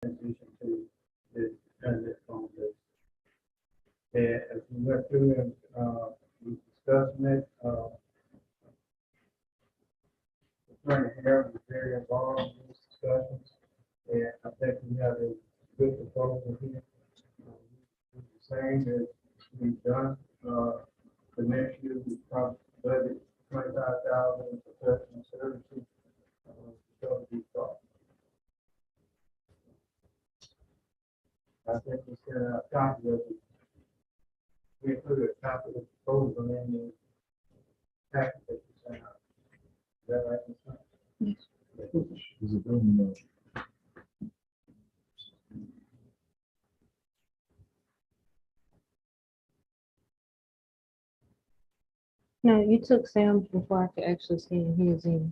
transition to this internet phone base. And as we went through and we discussed it, Attorney Harris was very involved in these discussions, and I think we have a good proposal here. It's the same as we've done. The next year, we probably budget 25,000 for professional services to cover these costs. I think we sent out a copy of it. We included a copy of the proposal in the packet that we sent out. Is that right, Ms. Hunt? Yes. Is it on, No, you took Sam's before I could actually scan his in.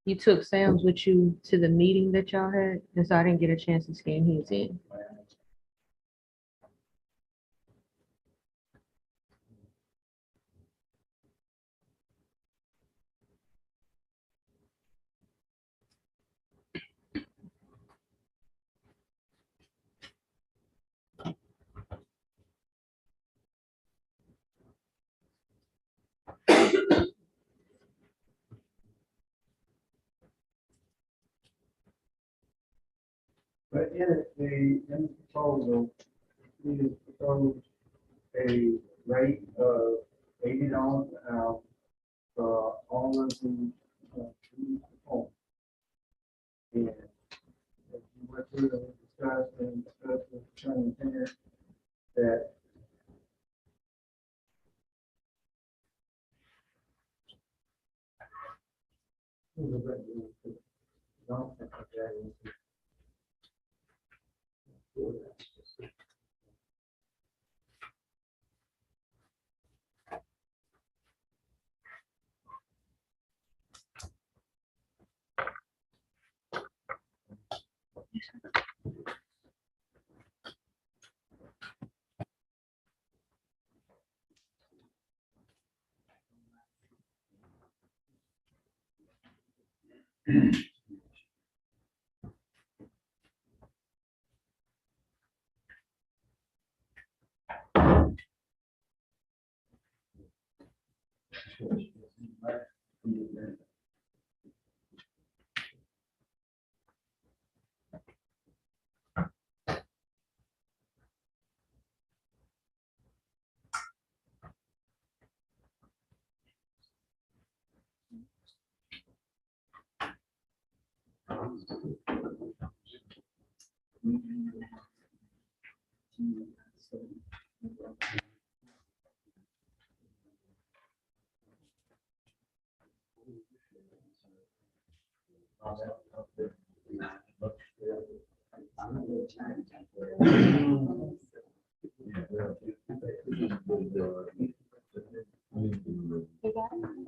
You took Sam's with you to the meeting that y'all had, and so I didn't get a chance to scan his in. But in the proposal, we proposed a rate of $80 an hour for all of the homes. And as we went through and discussed with Attorney Harris that don't think that is.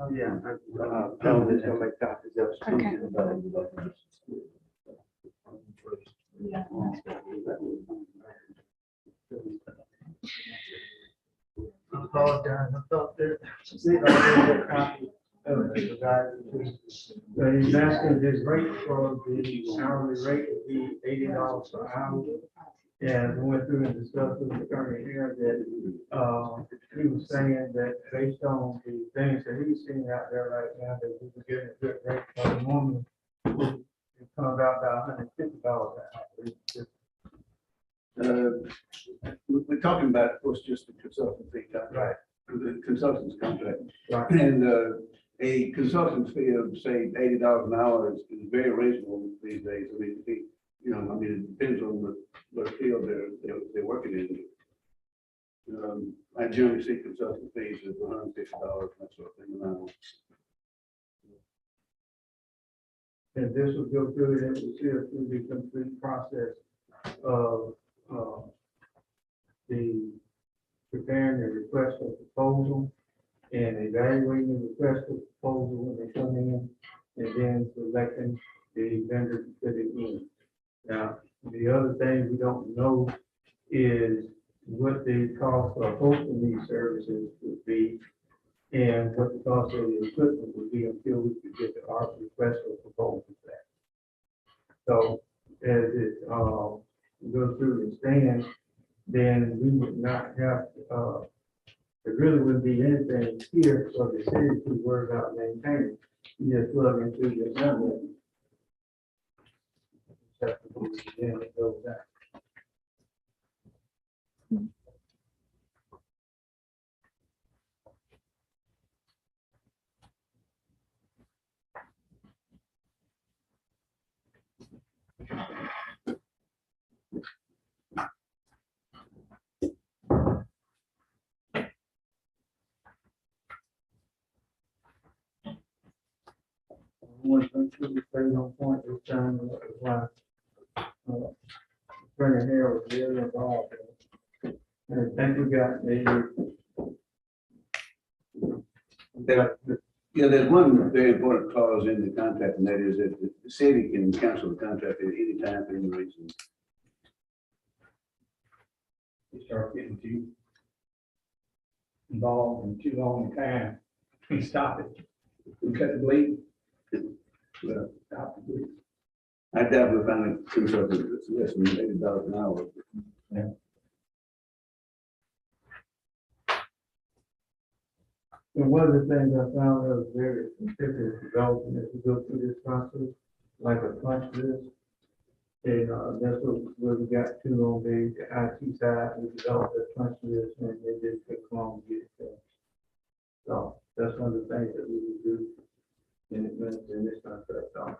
Oh, yeah. Tell them to make copies of it. Okay. I apologize. I thought that. See, I did a copy of it, guys. But he's asking his rate for the hourly rate to be $80 per hour. And we went through and discussed with the attorney here that, he was saying that based on the things that he's seeing out there right now, that we were getting a good rate for the woman. It comes out about $150 an hour. We're talking about, of course, just the consultant fee Right. contract, the consultant's contract. Right. And a consultant fee of, say, $80 an hour is very reasonable these days. I mean, it depends on the field they're working in. I generally see consultant fees of $150, that sort of thing, an hour. And this will go through and we'll see it through the complete process of the preparing the request for proposal and evaluating the request for proposal when they come in, and then selecting the vendor to put it in. Now, the other thing we don't know is what the cost of hosting these services would be and what the cost of the equipment would be until we could get the our request for proposal back. So as it, goes through the stand, then we would not have, there really wouldn't be anything here for the city to worry about maintaining. You just plug into your number. Just have to move it in and go back. One thing to stay on point this time was why Attorney Harrell was really involved. And I think we got There's one very important clause in the contract, and that is that the city can cancel the contract at any time for any reason. You start getting too involved and too long in time, we stop it. We cut the bleed. Well, Stop the bleed. I doubt we'll find a consultant that's less than $80 an hour. And one of the things I found that was very specific development as we go through this process, like a punch list. And that's what we got to on the IT side, we developed a punch list and it didn't take long to get it done. So that's one of the things that we would do in this contract also.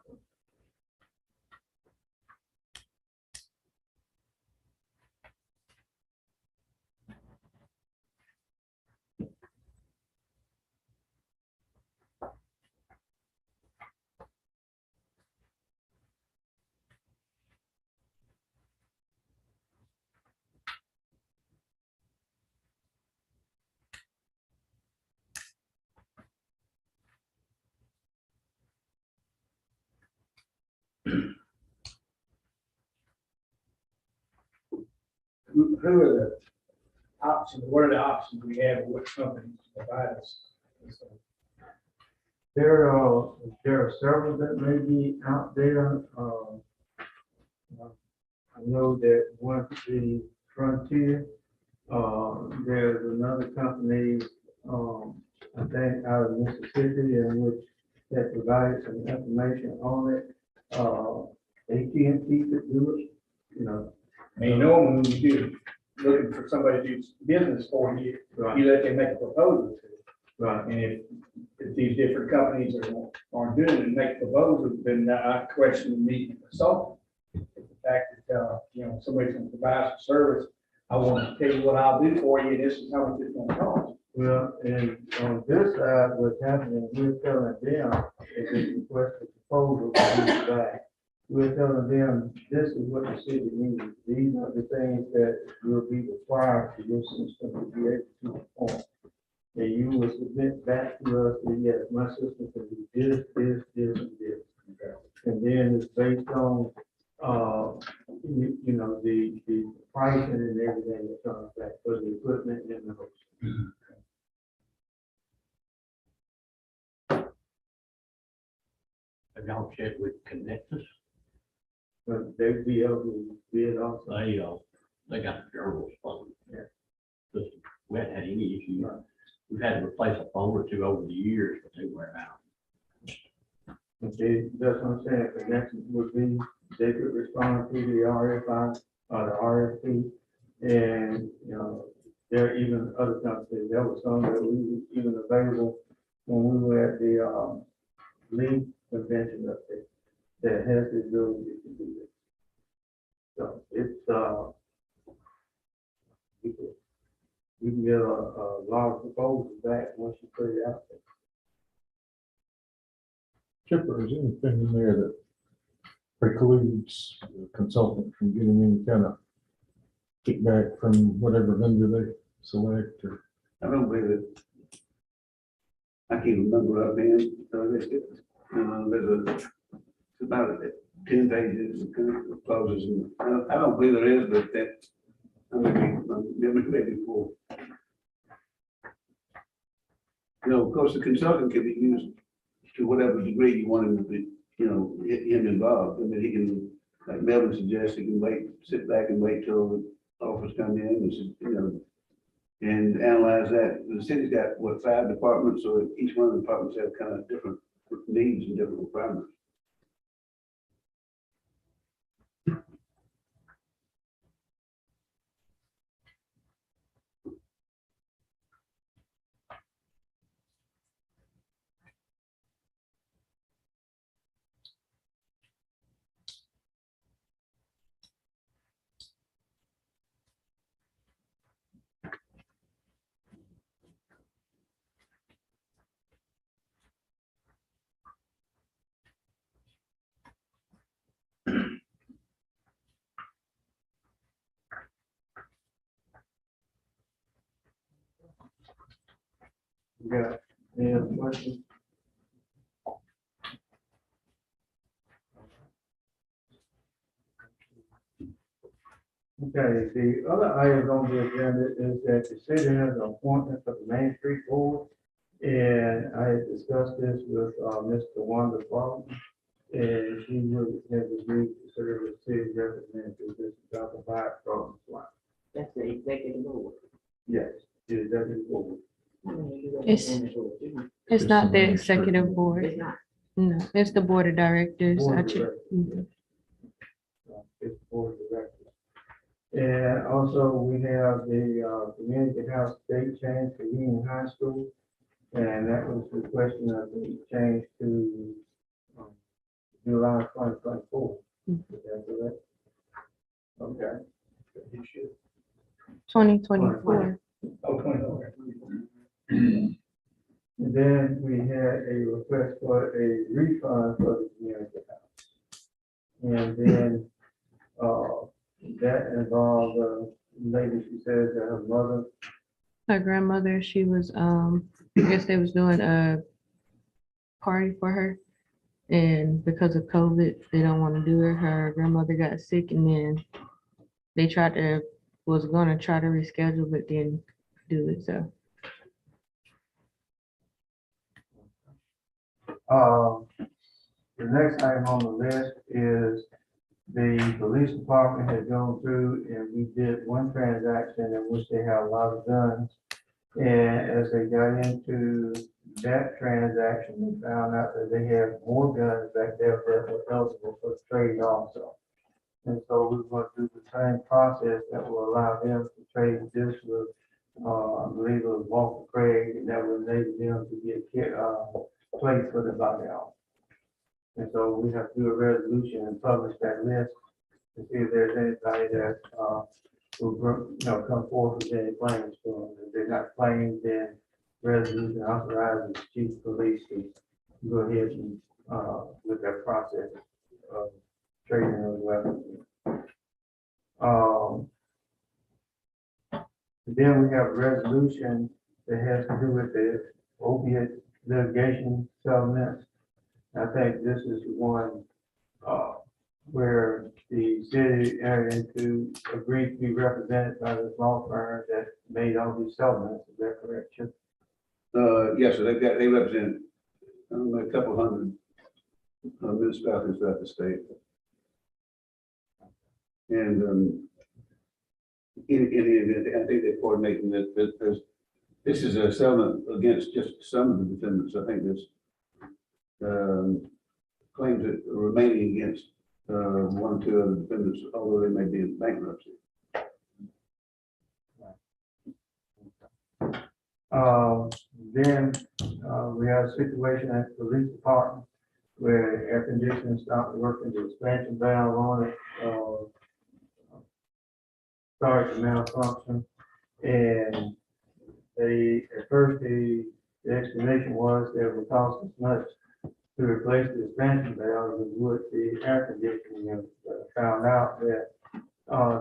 Who are the options, what are the options we have, what companies provide us? There are several that may be out there. I know that one of the Frontier, there's another company, I think out of Mississippi, in which that provided some information on it. They can't keep it, do it, you know. And normally when you do, looking for somebody to do business for you, Right, you let them make a proposal to you. right. And if these different companies aren't doing it and make proposals, then I question the consultant. The fact that, somebody's gonna provide some service, I want to tell you what I'll do for you, and this is how much it's gonna cost. Well, and on this side, what's happening, we're telling them, if they request a proposal, back. We're telling them, this is what the city needs. These are the things that will be required for your system to be able to perform. And you will submit back to us, that yes, my system can do this, this, this, and this. And then it's based on, the pricing and everything that comes back for the equipment and the host. Have y'all checked with Connectus? But they'd be able to bid also. They got the journals phone. Yeah. Just, we haven't had any issues. We've had to replace a phone or two over the years, but they wear out. Okay, that's what I'm saying, the next would be, they could respond to the RFI, or the RFP, and, there are even other companies, there was some that we even available when we were at the, league convention up there, that has the ability to do this. So it's, we can get a lot of proposals back once you put it out there. Chipper, is anything in there that precludes the consultant from getting any kind of kickback from whatever vendor they select or? I don't believe it. I can't remember offhand, there's about 10 pages of clauses, and I don't believe there is, but that, maybe four. Of course, the consultant can be used to whatever degree you want him to be, him involved, and then he can like Melvin suggested, you can wait, sit back and wait till the offers come in and, and analyze that. The city's got, what, 5 departments, so each one of the departments have kind of different needs and different requirements. You got any other questions? Okay, the other item on the agenda is that the city has an appointment for the Main Street Board. And I had discussed this with, Mr. Wanda Barton, and she would have agreed to serve as city representative. This is Dr. Bart from Swan. That's the executive board. Yes, the executive board. It's not the executive board. It's not. No, it's the board of directors. Board I of checked. Directors. Mhm. It's board of directors. And also, we have the community house date change for Union High School. And that was the question of the change to July 2024. Is that correct? Okay. 2024. Oh, 24. And then we had a request for a refund for the community house. And then, that involved, lady, she says that her mother, Her grandmother, she was, I guess they was doing a party for her. And because of COVID, they don't want to do it. Her grandmother got sick and then they was gonna try to reschedule, but didn't do it, so. the next item on the list is the police department had gone through and we did one transaction in which they had a lot of guns. And as they got into that transaction, they found out that they had more guns back there that were eligible for trade also. And so we're going to do the same process that will allow them to trade this with, I believe it was Walter Craig, and that will enable them to get plates for the buyout. And so we have to do a resolution and publish that list to see if there's anybody that will come forward with any claims for them. If they're not claimed, then resolution authorizes the chief of police to go ahead and with that process of trading those weapons. Then we have a resolution that has to do with the opiate litigation settlements. I think this is the one where the city entered into, agreed to be represented by this law firm that made all these settlements. Is that correct, Chip? Yes, so they represent, I don't know, a couple hundred municipalities throughout the state. And in the event, I think they're coordinating that, this is a settlement against just some of the defendants. I think there's claims that are remaining against one or two other defendants, although they may be in bankruptcy. Then we have a situation at the police department where air conditioning stopped working, the expansion valve on it started to malfunction. And at first the explanation was that it would cost as much to replace the expansion valve as would the air conditioning unit. Found out that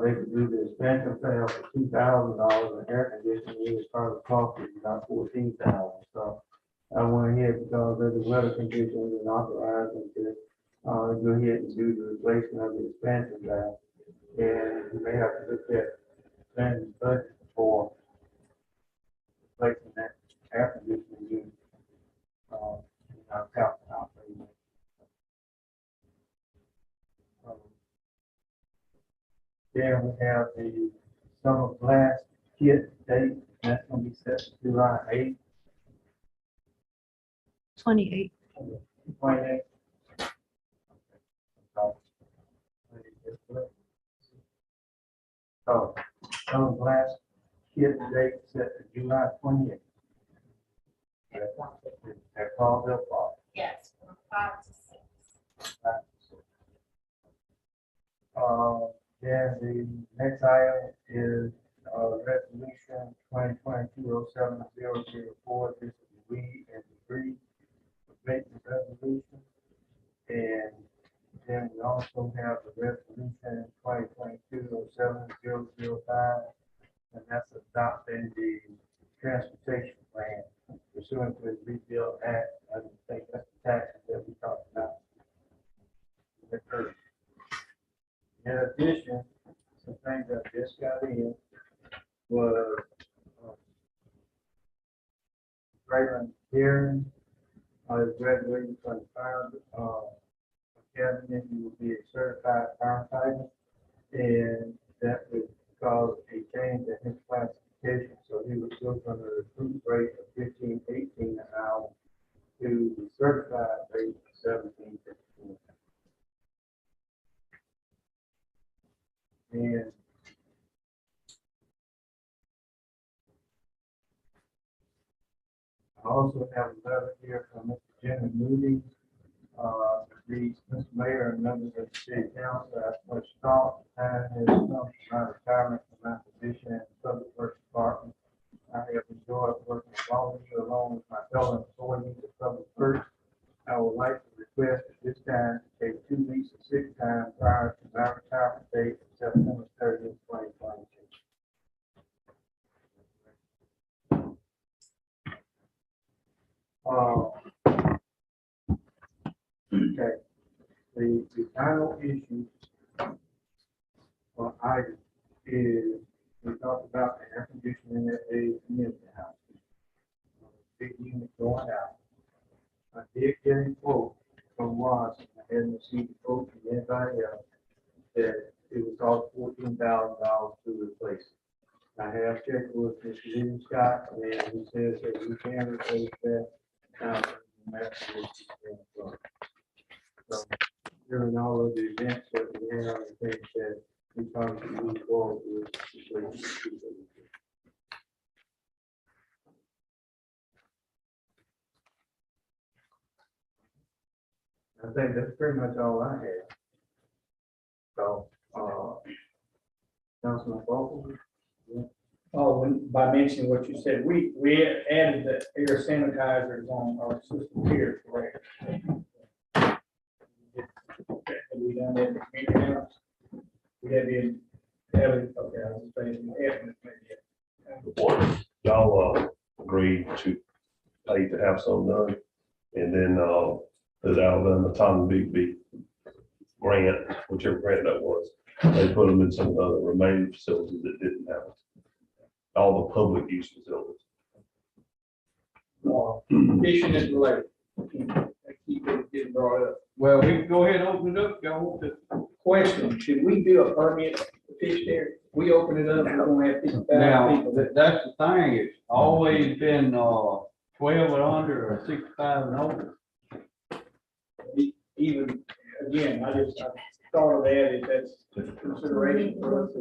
they could do the expansion valve for $2,000 and air conditioning unit probably cost about $14,000. So I went ahead because of the weather conditions and authorized them to go ahead and do the replacement of the expansion valve. And we may have to look at spending budget for replacing that air conditioning unit. In our capital outlay. Then we have the summer blast kit date, that's gonna be set to July 8th, 28. 28th. So, summer blast kit date set to July 28th. That falls up off. Yes, from 5 to 6. Then the next item is, resolution 2022-07-004. This is the weed and debris abatement resolution. And then we also have the resolution 2022-07-005, and that's adopting the transportation plan pursuant to the Rebuild Act. I think that's the taxes that we talked about. In addition, some things that just got in was Braylon Hearing, is graduating from the fire academy. He will be a certified firefighter, and that would cause a change in his classification. So he would go from the recruit rate of 15-18 an hour to the certified rate of 17-15. And I also have a letter here from Mr. Jimmy Moody. Reads, Mr. Mayor and members of the city council, after much thought, time has come to my retirement from my position in the public works department. I have enjoyed working along with you, along with my fellow employees of public works. I would like to request at this time to take 2 weeks of sick time prior to my retirement date of September 30th, 2022. Okay, the final issue or item is we talked about the air conditioning at the community house. Big unit going out. I did get a quote from Watson. I hadn't received a quote from anybody else that it would cost $14,000 to replace it. I have checked with Mr. William Scott, and he says that we can replace that. So, during all of the events that we have, I think that we probably should move forward with this. I think that's pretty much all I have. So, Councilman Bowles? Oh, by mentioning what you said, we added the air sanitizers on our system here, correct? Have we done that in the community house? We have been, okay, I was saying, Y'all agreed to pay to have some done. And then the Alabama Tom Bigby grant, whichever grant that was, they put them in some of the other remaining facilities that didn't have it. All the public use facilities. fishing is related. I keep it getting brought up. Well, we can go ahead and open it up, y'all want to. Question, should we do a permit to fish there? We open it up, we're gonna have 50,000 Now, people. that's the thing, it's always been 12 and under or 65 and over. Even, again, I thought of that, if that's consideration for us to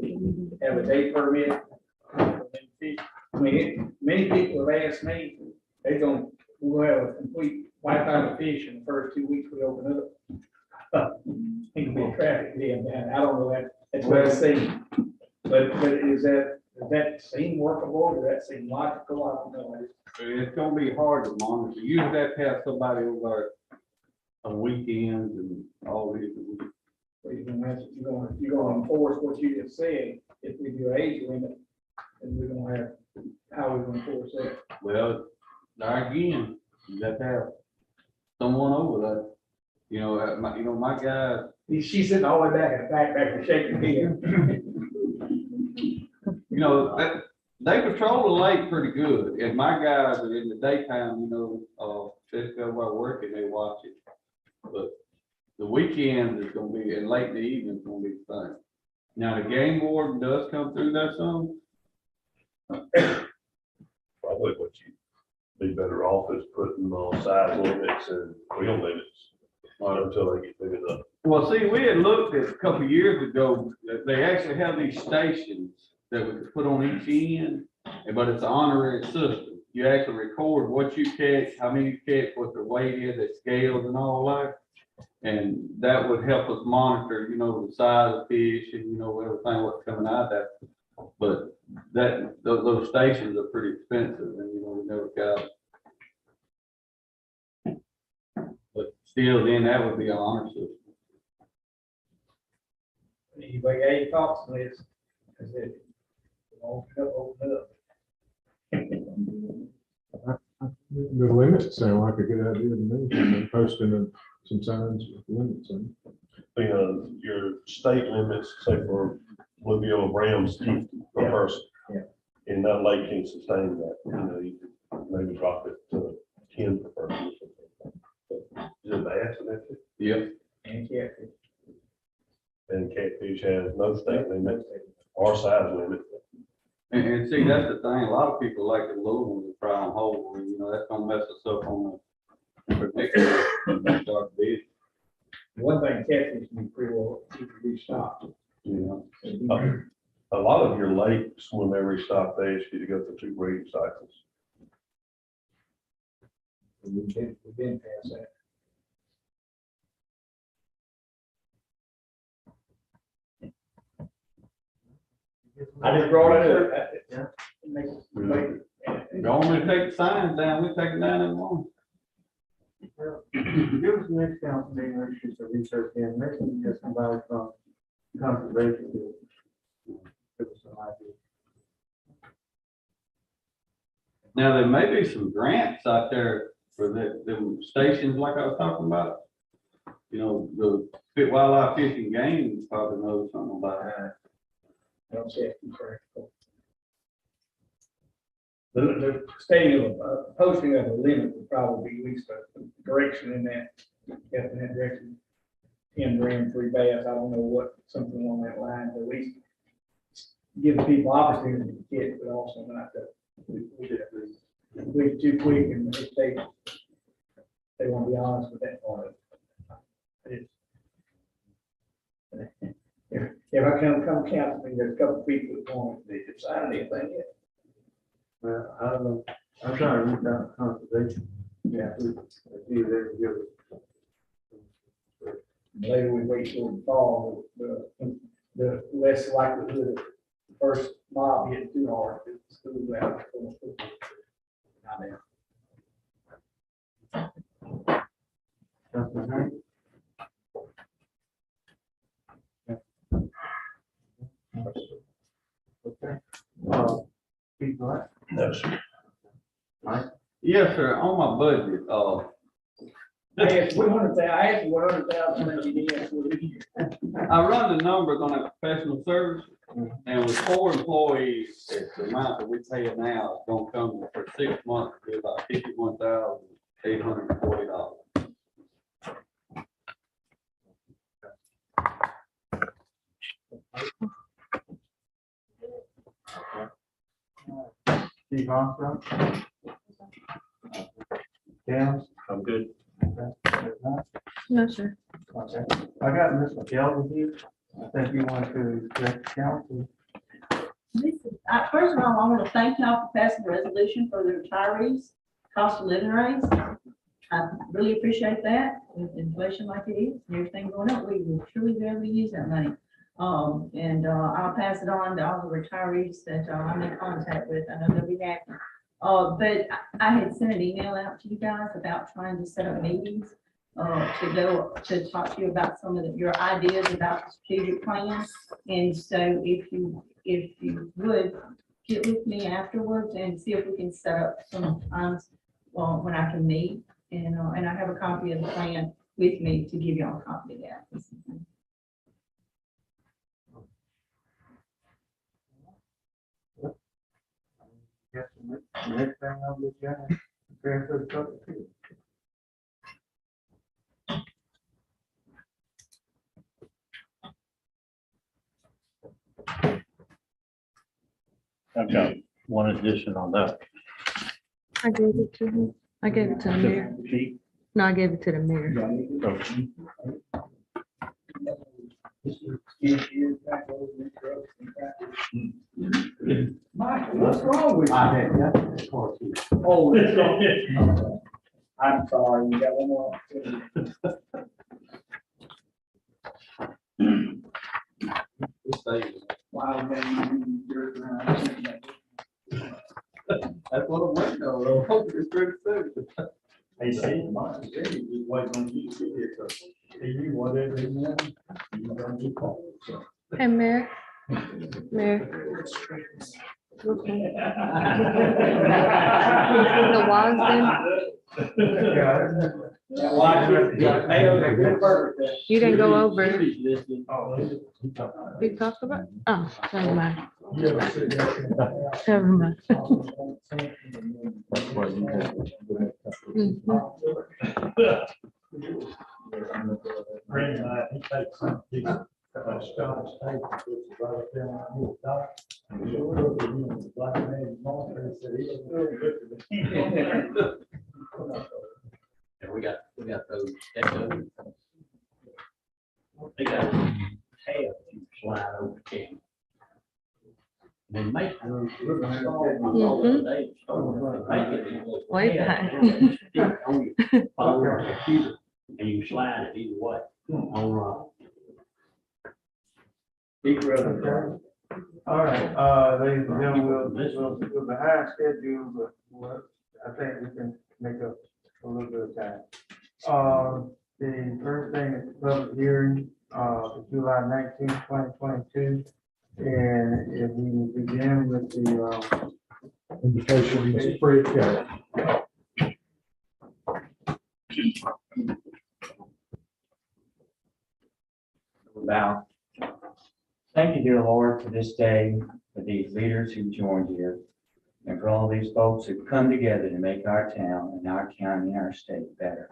have a day permit. I mean, many people have asked me, we'll have a complete wipe out of fish in the first 2 weeks we open up. Think about traffic jam down, I don't know that, that's what I see. But does that seem workable, does that seem logical, I don't know. It's gonna be hard to monitor, you have to have somebody over on weekends and all these. You're gonna enforce what you just said, if we do age limit, and we're gonna have, how we gonna enforce that? Well, there again, you got to have someone over there. My guy, She's sitting all the way back in the back to shake your head. they patrol the lake pretty good, and my guys are in the daytime, just go by working, they watch it. But the weekend is gonna be, and late in the evening is gonna be the Now, the game warden does come through there some. Probably what you be better off is putting size limits and wheel limits until they get big enough. Well, see, we had looked at a couple of years ago, that they actually have these stations that we could put on each end, but it's an honorary system. You actually record what you catch, how many you catch, what the weight is, the scales and all that. And that would help us monitor, you know, the size of fish and, you know, everything what's coming out of that. But those stations are pretty expensive and, you know, we never got. But still, then that would be an honor system. Anybody got any thoughts on this? Is it? Open up. The limits sound like a good idea to me, posting some signs with limits on. Your state limits, say for Monroeville Rams, 50 per person. Yeah. And that lake can sustain that, you know, you could maybe drop it to 10 per person. Is it bass and that's it? Yep. And catfish. And catfish has no state limit or size limit. And see, that's the thing, a lot of people like the little ones to try on hold, and, you know, that's gonna mess us up on the next start bid, One thing, catfish can be pretty well easy to be stopped. you know. A lot of your lakes, whenever you stop, they ask you to go through 2 breeding cycles. We've been past that. I just brought it up. Yeah. Go on and take the signs down, we take it down in one. Well, give us the next council meeting, we should some research in, maybe we can get somebody from conservation to give us some idea. Now, there may be some grants out there for the stations like I was talking about. You know, the Fit Wildlife Fishing Game probably knows something about that. Don't say it's practical. The stating of, posting of a limit would probably be at least a direction in that, in that direction. 10 gram, 3 bass, I don't know what, something along that line, but at least give people opportunity to get, but also not to, we too quick and they won't be honest with that part of it. If I come count, there's a couple people that want to decide anything yet. Well, I don't know, I'm trying to reach out to conservation. Yeah. See if they can give us. The later we wait till the fall, the less likelihood of the first mob hitting too hard. It's too loud. Councilman Knight? Okay. Keith Black? No, sir. Mike? Yes, sir, on my budget, I asked 100,000 maybe the answer would be. I run the numbers on a professional service, and with 4 employees, the amount that we pay now is gonna come for 6 months to be about $51,840. Steve Armstrong? Janice? I'm good. No, sir. Okay. I got Ms. McKelvey here. I think you want to address the council. First of all, I want to thank y'all for passing the resolution for the retirees, cost of living raise. I really appreciate that, with inflation like it is, and everything going up, we will truly be able to use that money. I'll pass it on to all the retirees that I'm in contact with. I know they'll be happy. But I had sent an email out to you guys about trying to set up meetings to talk to you about some of your ideas about the strategic plan. And so if you would get with me afterwards and see if we can set up some times when I can meet. And I have a copy of the plan with me to give y'all a copy of that. Yes, the next thing on the agenda, transfer the public field. I've got one addition on that. I gave it to him. I gave it to the mayor. Chief, No, I gave it to the mayor. Michael, what's wrong with you? Oh, I'm sorry, you got one more. Wow, man, you're around. That's what I'm waiting on. It's pretty soon. Hey, see, mine, just waiting on you to get here, so. Hey, you, whatever you want, you gonna be called, so. Hey, Mayor. Mayor. The Wasden, you didn't go over. We talked about, oh, never mind. Never mind. That's why you have Mhm. He takes some piece of Scottish tape, puts it right down on his dock. And he looked at him, and the black man, and said, he's really good to me. And we got those echoes. They got a tail to slide over the camera. They make it. Way behind. On your phone or computer, and you slide it either way on, All right, ladies and gentlemen, we're behind schedule, but I think we can make up a little bit of time. The first thing is the public hearing, July 19, 2022. And if we will begin with the, Invitation, Mr. Fred Kelly. Bow. Thank you, dear Lord, for this day, for these leaders who joined here, and for all these folks who come together to make our town and our county and our state better.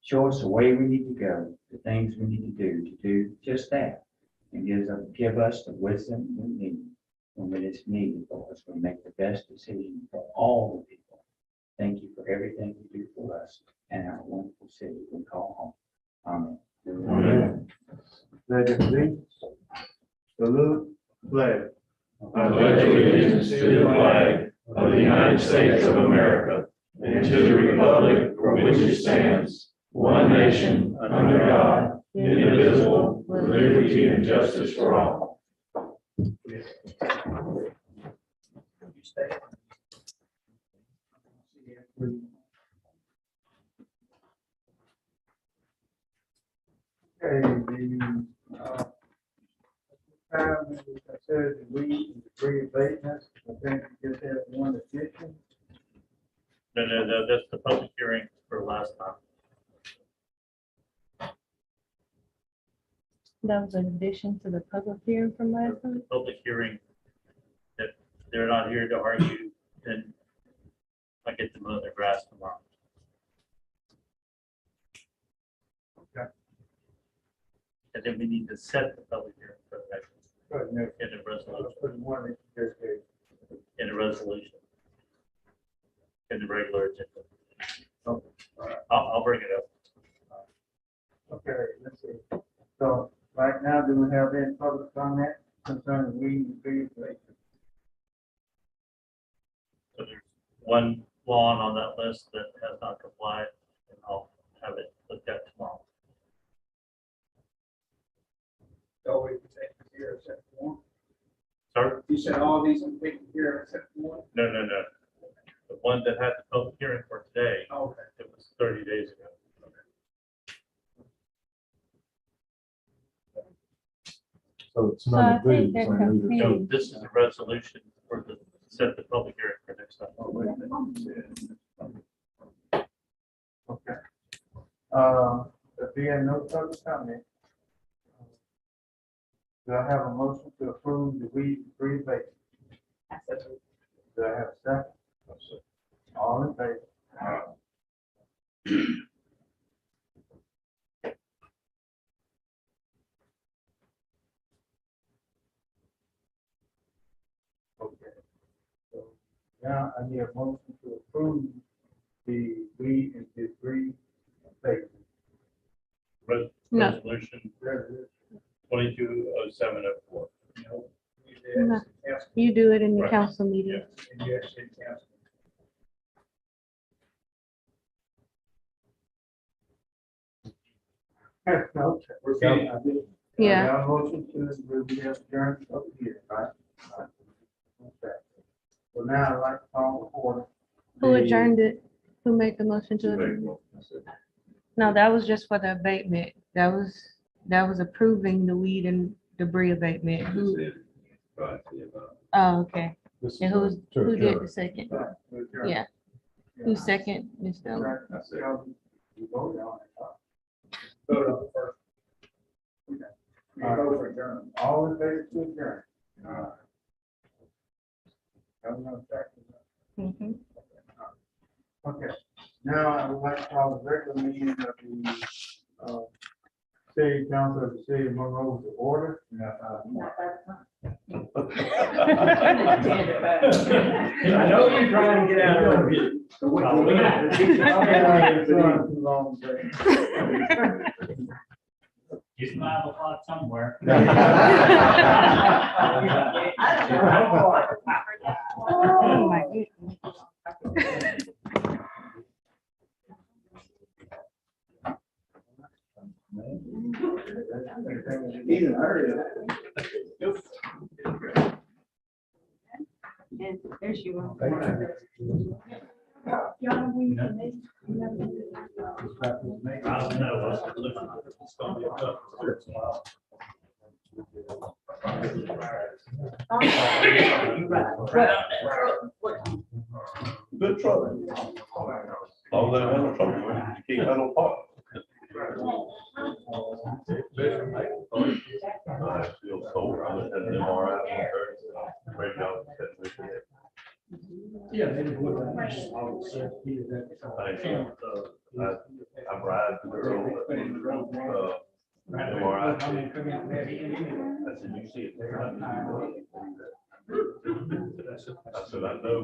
Show us the way we need to go, the things we need to do just that, and give us the wisdom we need when it is needed for us to make the best decision for all the people. Thank you for everything you do for us and our wonderful city we call home. Amen. Amen. Pledge of allegiance. Salute, flag. I pledge allegiance to the flag of the United States of America and to the republic for which it stands, one nation, under God, indivisible, with liberty and justice for all. Okay, the, time we consider the weed and debris abatements, I think we just have one addition. No, that's the public hearing for last time. That was an addition to the public hearing from last time. Public hearing, if they're not here to argue, then I get to mow their grass tomorrow. Okay. And then we need to set the public hearing for the next, But no, in a resolution, for the one that you just gave. in a resolution. In the regular agenda. Okay, all right. I'll bring it up. Okay, let's see. So right now, do we have any public comment concerning weed and debris abatement? So there's one lawn on that list that has not complied, and I'll have it looked at tomorrow. So we can take care of except for one. Sorry? You said all these are taken care of except for one? No. The one that had the public hearing for today, Okay. it was 30 days ago. So it's So I none of these. think they're on either side. So this is a resolution for the, set the public hearing for next time. Okay. If we have no public comment, do I have a motion to approve the weed and debris abatement? Do I have a second? All in favor? Okay. Now I need a motion to approve the weed and debris abatement. No. Resolution 220704. No. You do it in the Right. council meeting. And you actually cancel. No, We're getting- Yeah. Now motion to adjourn up here, right? Right. Okay. Well, now I'd like to call the order. Who adjourned it? Who made the motion to adjourn? No, that was just for the abatement. That was approving the weed and debris abatement. Who? Oh, okay. This And is to who did adjourn. the second? To adjourn. Yeah. Who second? Ms. Dillon? You voted on it, huh? Vote on it first. Okay. Vote for adjournment. All in favor to adjourn? Have another second. Mhm. Okay, now I would like to call the regular meeting of the city council of the city of Monroe to order. I I know you're trying to get out of it. You smile a lot somewhere. Oh, my goodness. He's in a hurry. And there she was. I don't know. It's gonna be tough. Good trouble. Long as they don't have no trouble, you can't have no part. I feel cold, I had an MRI. Great job. Yeah, they did what I Thank you. I bribed the girl. MRI. I said, you see it there. I said, I know.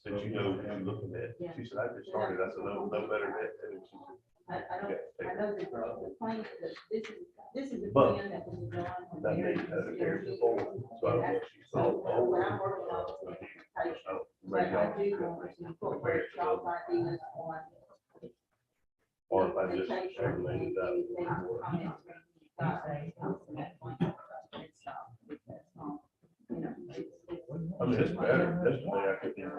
Said, you know, what you're looking at. She said, I just started. I said, no better than that. I know the plan, this is the But plan that was done. that made her hair before, so I don't know if she saw. What I'm working on is implementation. But I do want to incorporate y'all's ideas on. Or if I just implementation and regulated that. anything, comments, and that point, and stop, because, you know, I mean, it's better, that's the way I could do it.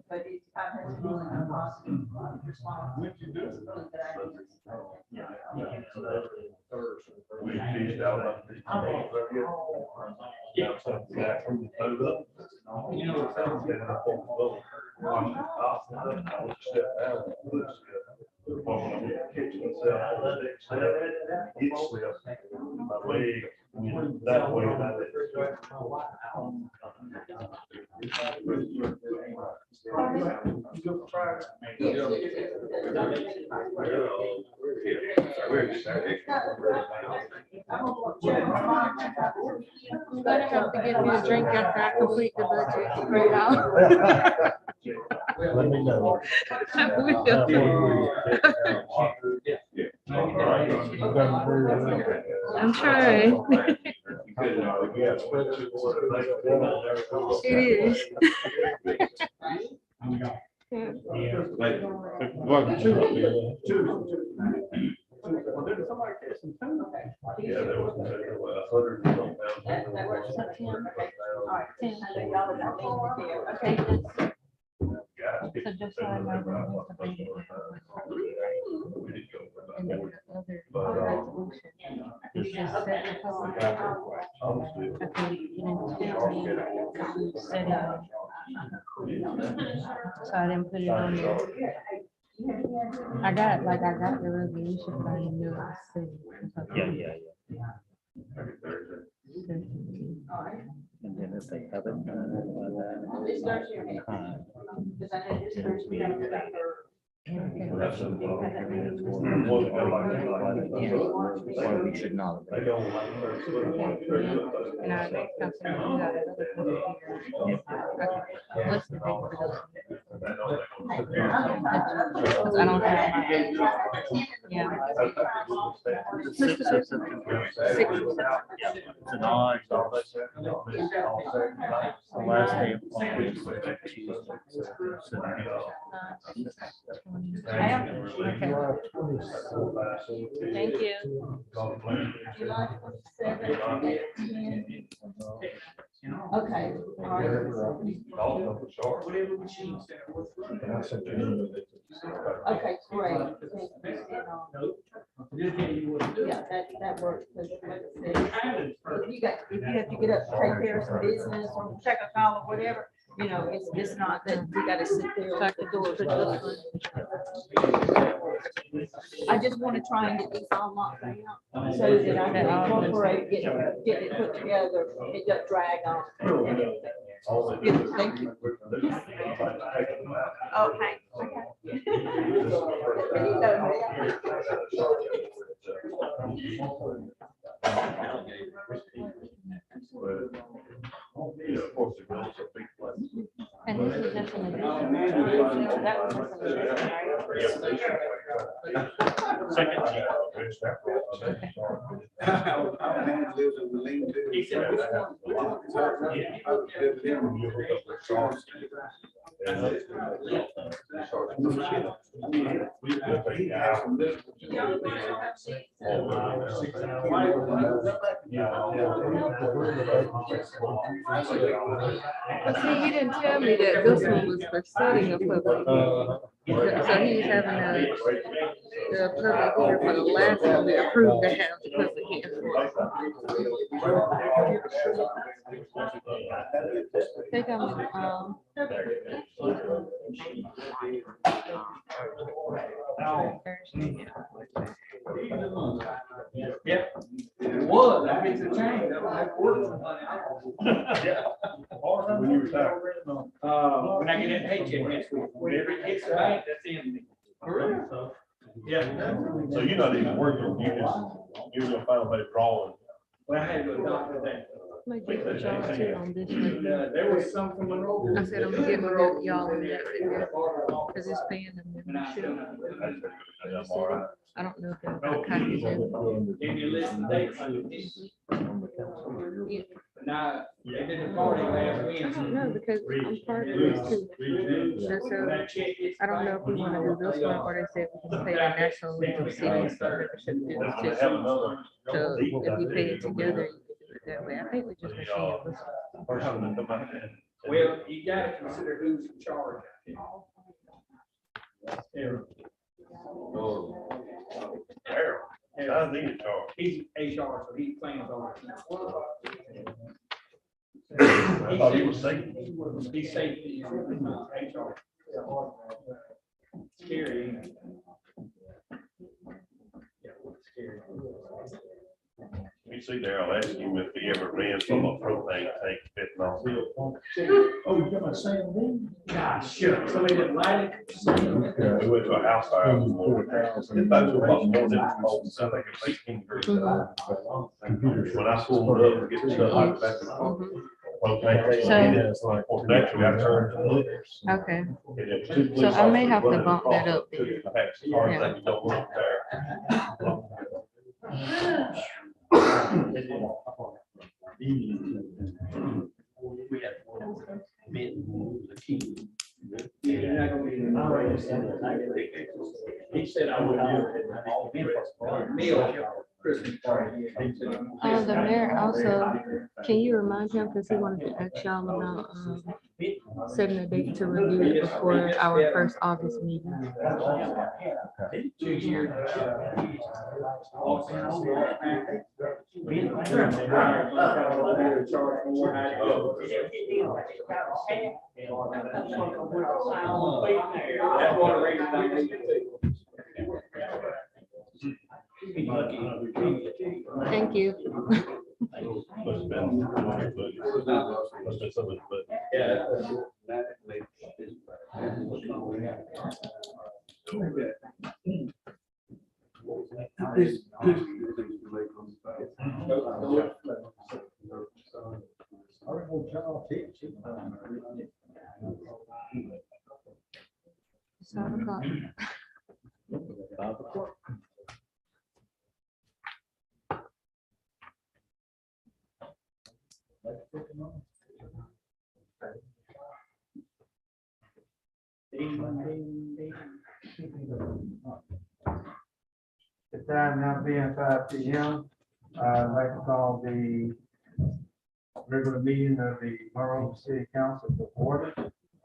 but it's, I've had some really positive response. It's a really good idea. We teased out about the. Yeah, something back from the photo. You know, I was step out. Walking over the kitchen itself. It slipped. My leg, that way, and I let We're excited. I'm gonna have to get me a drink after I complete the budget right now. Let me know. I'm trying. It is. Yeah, there was 100 and some pounds. That works. All right, $10. Okay, good. So just so I know, we need to read it. We did go for And about then the other resolution. It's just set the code. Honestly. I think you didn't tell me to set it up. So I didn't put it on there. I got the resolution, but I didn't know it was set. Yeah. And then if they haven't done it by This starts here. that time, Because I know this starts here. That's a- We should not. They don't like And our next company, we got another company here. What's the date for those? I don't have my. Yeah. Six. It's an odd. The last day of August, Tuesday. Thank you. July 27th, 10. Okay, all right. Okay, great. Yeah, that works. 'Cause like I said, if you have to get up, take care of some business or check a call or whatever, you know, it's not that you gotta sit there at the door. I just want to try and get these all locked down so that I can incorporate, get it put together, it doesn't drag on. Good, thank you. Okay. And this is just an addition. That was just an addition, right? Second. Our man lives in the lean to. He said, which one? But see, you didn't tell me that this one was for setting a public hearing. So he's having the public hearing for the last one we approved to have the public hearing. I think I'm, Thursday. Yeah, it was, I mean, it's a change, that was like work. When you retire. When I get that paycheck next week, whenever it hits the bank, that's in. Yeah. So you're not even working, you're gonna find a drawing. Well, I had to go to the doctor today. Might get with y'all too on this right And, here. there was some from Monroeville. I said I'm gonna get with y'all on that right there, cause it's paying the membership. I don't know if they'll got copies of it. Give me a list of dates. Yeah. But now, they did the party last Wednesday. No, because I'm part of this too. So I don't know if we wanna do this one or they said we can pay the National League of Cities for membership dues too. So if we pay it together, you can do it that way. I think we just gonna pay it this one. Well, you gotta consider who's in charge. Harold. I need a charge. He's HR, so he plans all I thought he was safe. He's safety. HR. Scary. Yeah, scary. You see there, I'll ask him if he ever ran from a propane tank fitting on. Oh, you got my same thing? Gosh, sure. Somebody didn't light it. We went to a house fire. It was about more than I think it's 18 degrees. When I pulled up to get the stuff back to the propane. So- Naturally, I turned and looked. Okay, And there was 2 so police I may have to officers bump that running up across then. the back car, like you don't look there. We had men, the key. You're not gonna be in the race. He said I would do it. Meal, Christmas party. The mayor also, can you remind him, because he wanted to ask y'all about, setting a date to review it before our first August meeting. 2 years. That's one of the reasons I think it Thank you. Must've been something, but Yeah. This is too late on the file. It's 5 o'clock. The time now being 5 p.m., I'd like to call the regular meeting of the Monroe City Council to order.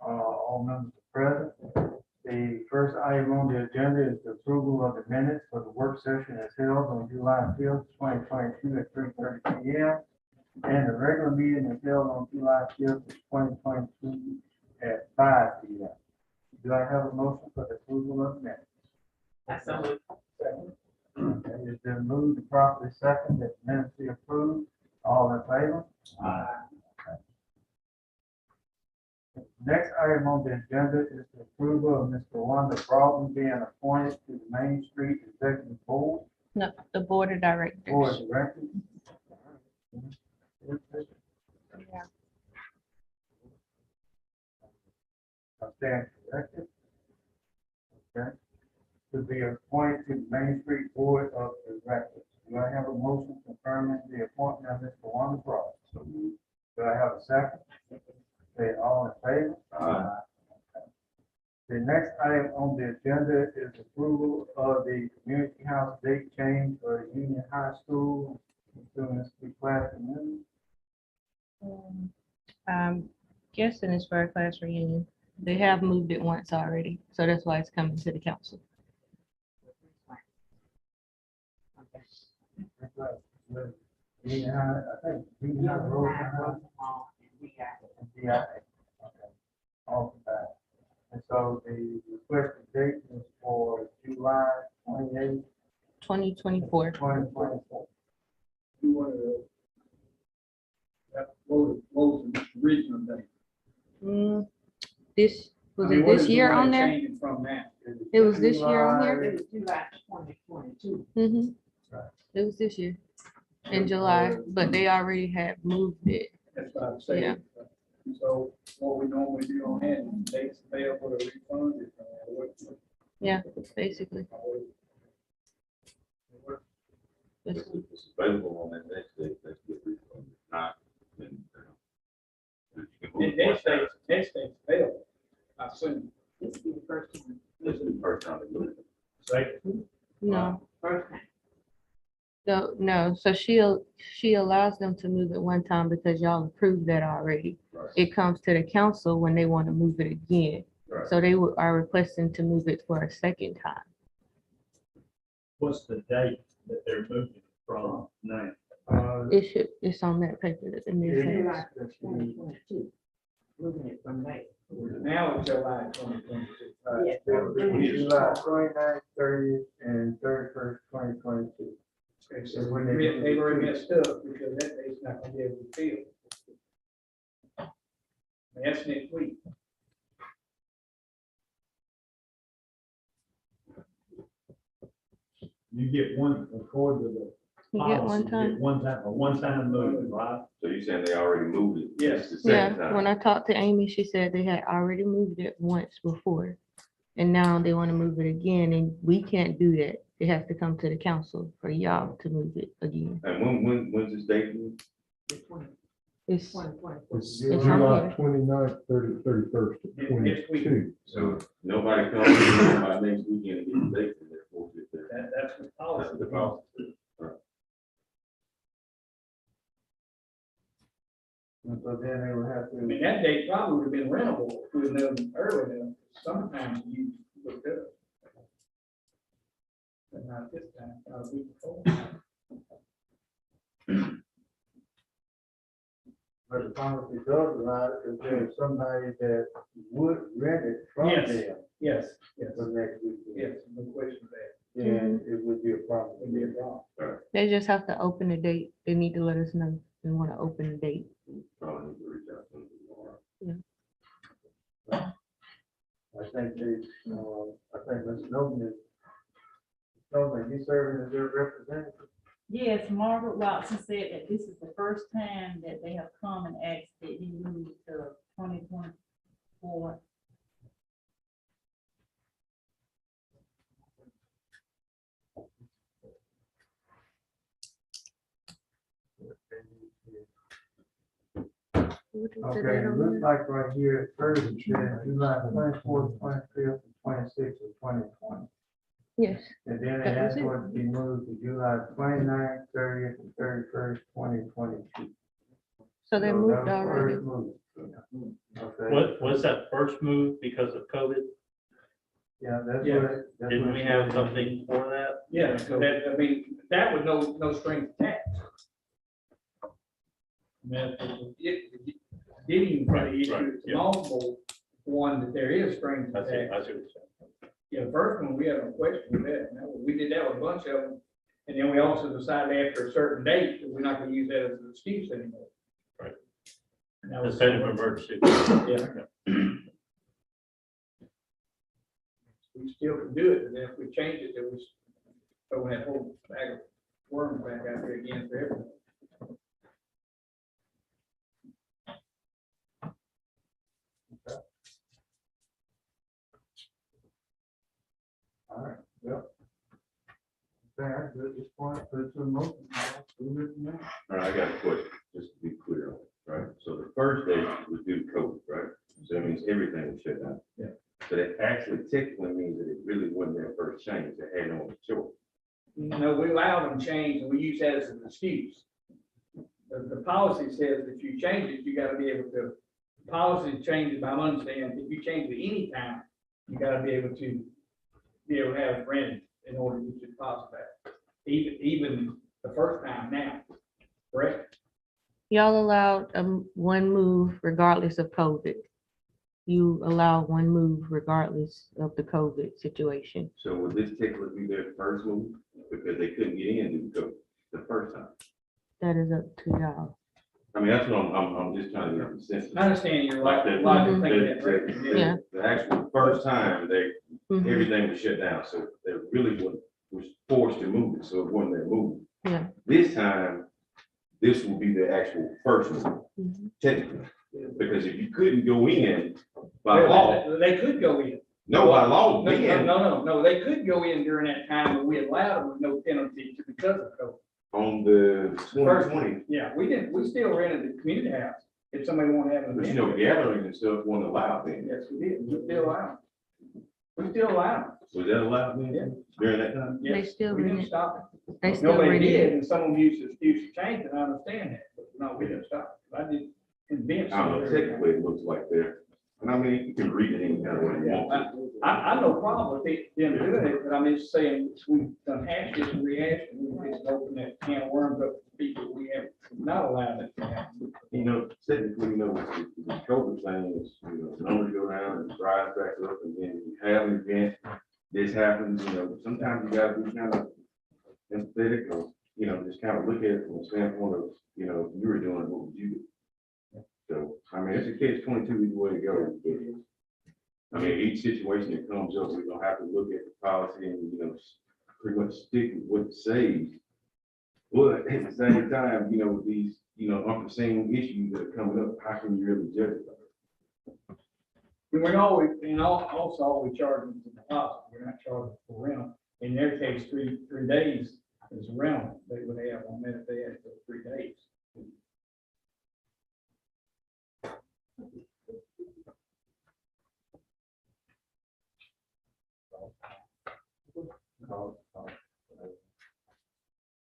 All members are present. The first item on the agenda is the approval of the minutes for the work session as held on July 5th, 2022 at 3:30 p.m. And the regular meeting is held on July 5th, 2022 at 5 p.m. Do I have a motion for the approval of the minutes? Second. Okay, it's been moved and properly second that the minutes be approved. All in favor? Aye. Next item on the agenda is the approval of Mr. Wanda Broughton being appointed to the Main Street Executive Board. No, the board of directors. Board of Directors. Yeah. I stand corrected. Okay. To be appointed to the Main Street Board of Directors. Do I have a motion confirming the appointment of Mr. Wanda Broughton? Do I have a second? Say all in favor? Aye. The next item on the agenda is approval of the community house date change for Union High School. Doing this to class reunion. I'm guessing it's for a class reunion. They have moved it once already, so that's why it's coming to the council. Union High, I think Union High Road. Yeah. Okay. All that. And so the requested date is for July 28th, 2024. 2024. You want to, what was the original date? This, was I mean, it what this is the year one on that there? changing From that. It was this year on there? July- July 2022. Right. It was this year in July, but they already had moved it. That's what I'm saying. Yeah. So what we normally do on that, is dates available to refund it. Yeah, basically. If it's available on that next day, that's get refunded. If not, then, you can move it. Next date's available, I assume. This will be the first time. This is the first time they do it. Second. No, First time. no. So she allows them to move it one time because y'all approved that already. Right. It comes to the council when they want to move it again. Right. So they are requesting to move it for a second time. What's the date that they're moving from now? It's on that paper that the mayor July has. 2022. Moving it from May. Now it's July 2022. Yes. July 29th, 30th, and 31st, 2022. Okay, so when they were messed up because that date's not gonna be able to fill. That's next week. You get one, according to the You get one policy, you time. get one time moving, right? So you're saying they already moved it? Yes. It's the second Yeah, time. when I talked to Amy, she said they had already moved it once before. And now they want to move it again, and we can't do that. It has to come to the council for y'all to move it again. And when's this date? It's, 2024. It's It's on July here. 29th, 31st of Next week. 22. So nobody comes in by next weekend and gets the date, and they're forced to get there. That's the policy. That's the policy. And so then they would have I mean, to, that date probably would have been rentable if we would known early enough. Sometimes you look up. But not this time, a week before. but the policy does allow it if there's somebody that would rent it from Yes. them Yes, yes, for next week. yes, no question of that. Then it would be a problem. It'd be a problem. they just have to open the date. They need to let us know they want to open the date. Probably need to reach out to them tomorrow. I think they, I think Mr. Nolan is So you serving as their representative? Yes, Margaret Watson said that this is the first time that they have come and asked that he move to 2024. Okay, it looks like right here, at first it says July 24th, 25th, and 26th of 2020. Yes, And then they That was asked it. for it to be moved to July 29th, 30th, and 31st, 2022. so they that moved was the already. first move. Okay. What, was that first move because of COVID? Yeah, that's Yeah. what. that's Didn't what we it have says. something for that? Yeah, so that, I mean, that was no strings attached. It didn't even really issue, Right, it's yeah. multiple one that there is strings I see, attached. I see what you're saying. Yeah, the first one, we had no question with that, and we did that with a bunch of them. And then we also decided after a certain date that we're not gonna use that as an excuse anymore. Right. And that The was. state of emergency. Yeah. We still can do it, and then if we change it, then we throw that whole bag of worms back out there again for everyone. All right, well. There, at this point, put it to the motion. All right, I got a question, just to be clear on it, right? So the first day was due to COVID, right? So that means everything was shut down. Yeah. So that actually technically means that it really wasn't their first change, they had no choice. No, we allow them change, and we use that as an excuse. The policy says if you change it, you gotta be able to, the policy changes, I'm understanding, if you change it any time, you gotta be able to have it rented in order to get your deposit back. Even the first time now, correct? Y'all allowed one move regardless of COVID. You allow one move regardless of the COVID situation. So would this technically be their first move, because they couldn't get in due to COVID the first time? That is up to y'all. I mean, that's what I'm just trying to get the sense. I understand your Like logic, that, thinking that, the- right? the- Yeah. The actual first time, Mhm. everything was shut down, so they really was forced to move it, so it wasn't their move. Yeah. This time, this will be the actual first move, Mhm. technically, because if you couldn't go in by law, They could go in. no, by law, No, then, no, they could go in during that time, but we allowed them with no penalty because of COVID. on the 2020, Yeah, we still rented the community house if somebody wanted to have an but you event. know, gatherings and stuff weren't allowed then. Yes, we did, we still allow. We still allow. Was that allowed Yeah. then, during that time? They Yes, still we didn't rented. stop it. They still Nobody rented. did, and some of them used the excuse to change it, I understand that, but no, we didn't stop it. I did convince. I don't know, them. technically, it looks like they're, and I mean, you can read it any kind of way you Yeah, want to. I no problem with them doing it, but I'm just saying, we've done hashed it and rehashed it, we just open that can of worms up to people we have not allowed it to happen. You know, technically, you know, the COVID thing is, you know, numbers go down and rise back up, and then you have an event, this happens, you know, sometimes you gotta be kind of empathetic, or, you know, just kind of look at it from the standpoint of, you know, if you were doing it, what would you do? So, I mean, it's a catch-22 either way to go. I mean, each situation that comes up, we're gonna have to look at the policy and, you know, pretty much stick with what it says. But at the same time, you know, with these, you know, unforeseen issues that are coming up, how can you really judge it? We always, and also we charge them for the deposit, we're not charging for rental. In their case, three days is rental, they would have on that if they had for 3 days.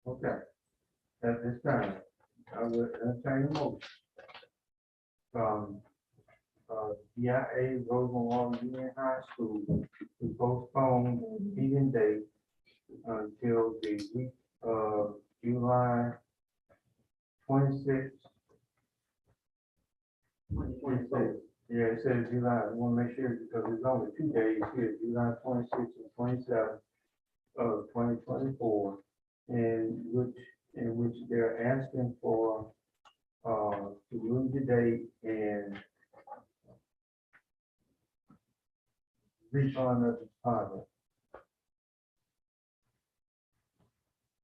Okay. At this time, I will entertain a motion. DIA Rosenwald Union High School to postpone meeting date until the week of July 26th. Yeah, it says July, I want to make sure because there's only 2 days here, July 26th and 27th of 2024, in which they're asking for to move the date and refund of the deposit.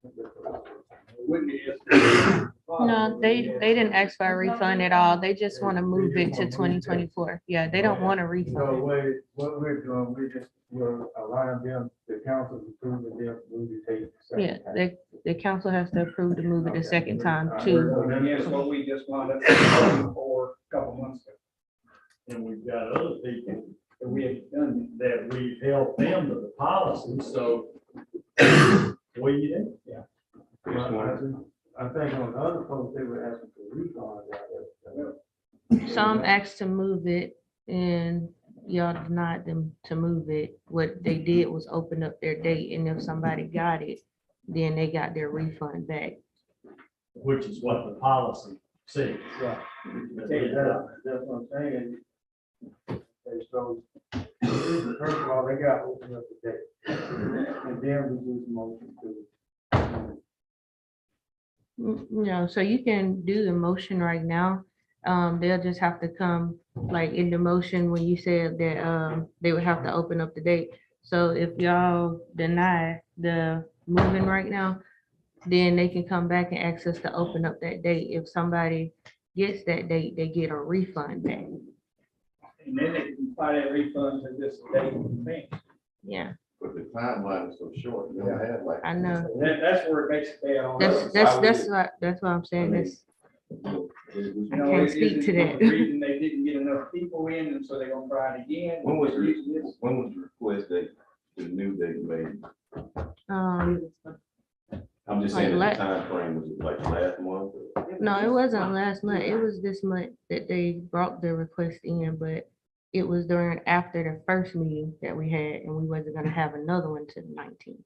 Wouldn't it? No, they didn't ask for a refund at all. They just want to move it to 2024. Yeah, they don't want a So refund. what we're doing, we're allowing them, the council approving them to move the date. Yeah, the council has to approve to move it a second time And too. yes, what we just wound up for a couple months ago. And we've got other people that we have done, that we've held them to the policy, so what do you do? Yeah. I think on other folks, they were asking for refunds out there. Some asked to move it and y'all denied them to move it. What they did was open up their date, and if somebody got it, then they got their refund back. Which is what the policy says. Right. That's what I'm saying. Okay, so, first of all, they got to open up the date. And then we do the motion to. No, so you can do the motion right now. They'll just have to come, like in the motion, when you said that, they would have to open up the date. So if y'all deny the moving right now, then they can come back and ask us to open up that date. If somebody gets that date, they get a refund back. And then they can apply that refund to this date and thing. Yeah, But the timeline is so short, you don't have like. I know. That's where it makes it bad on us. That's what I'm saying. That's, You I know, can't is speak it to that. the reason they didn't get enough people in, and so they're gonna try it again? When was the request date, the new date made? I'm just saying, Like the time frame was it like last month? or- No, it wasn't last month. It was this month that they brought the request in, but it was during, after the first meeting that we had, and we wasn't gonna have another one to the 19th.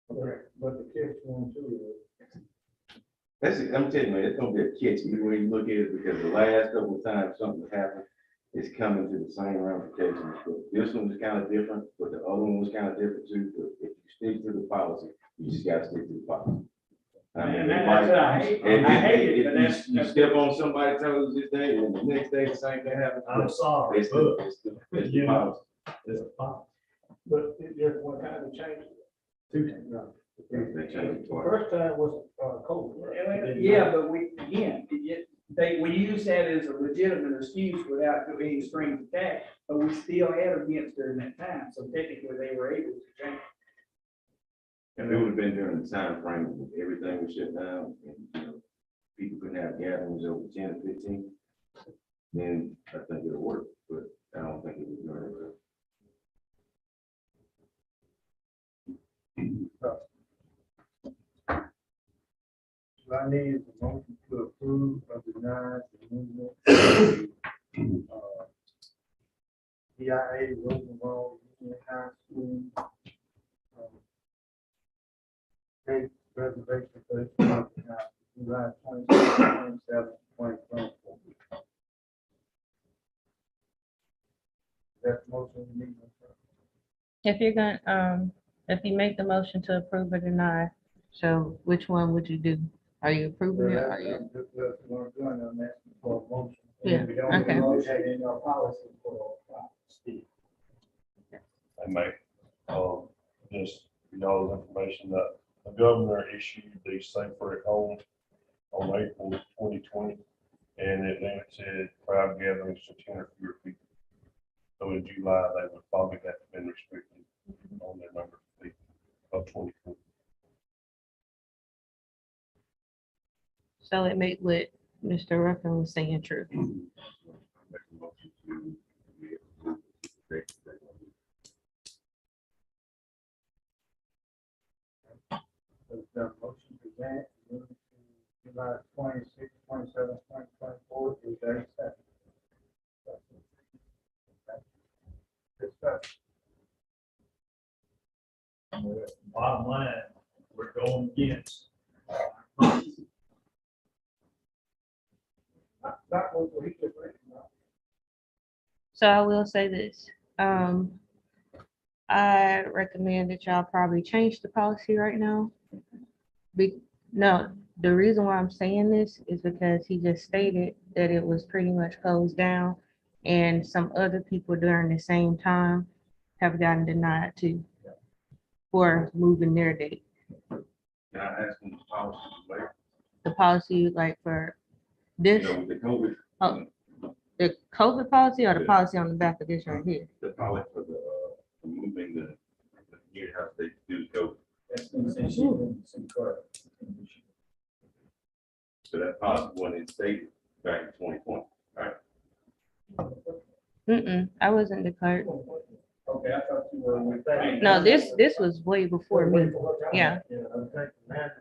But the catch one too I'm telling you, man, it's gonna be a catch either way you look at it, because the last couple of times something happened, it's coming to the same ramifications. But this one was kind of different, but the other one was kind of different too. But if you stick to the policy, you just gotta stick to the policy. I mean, And it that's what I might- hate. and- I hate and it, but if you step on somebody, telling us this day, and the next day the same thing happens. I'm sorry, It's the, but it's the you know, policy. it's a policy. But it just one time to change it. Two times. No. They changed it twice. First time was, COVID. right? Yeah, but we use that as a legitimate excuse without any strings attached, but we still had events during that time, so technically they were able to change. If it would have been during the time frame when everything was shut down and, you know, people couldn't have gatherings over 10 or 15, then I think it'll work, but I don't think it was during that. So I need a motion to approve or deny the movement. DIA Rosenwald Union High School. Date reservation for July 26, 27, 2024. That's the motion we need. If you're gonna, if you make the motion to approve or deny, so which one would you do? Are you approving it? Or are you? That's what we're doing on that for a motion. Yeah, We don't have okay. a motion in our policy for. I make, just for y'all's information that the governor issued the safer at home on April 2020, and it limited crowd gatherings to 10 or fewer people. So in July, they would probably have been restricted on their number of people of 2020. So it made what Mr. Ruffin was saying true. Make a motion to- So the motion to that, move to July 26, 27, 2024, is there a second? Discussion. Bottom line, we're going against. Not what he just read, no. So I will say this, I recommend that y'all probably change the policy right now. No, the reason why I'm saying this is because he just stated that it was pretty much closed down And some other people during the same time have gotten denied too for moving their date. Can I ask them the policy, like, The policy like for you this, know, with the COVID, oh, the COVID policy or the Yeah. policy on the back of this right here? the policy for the, for moving the new house, they do go, That's been since she's been since correct. so that policy went in state back in 2020. I wasn't the clerk. Okay, I thought you were with. No, this was way before me. Yeah. I'm thinking that.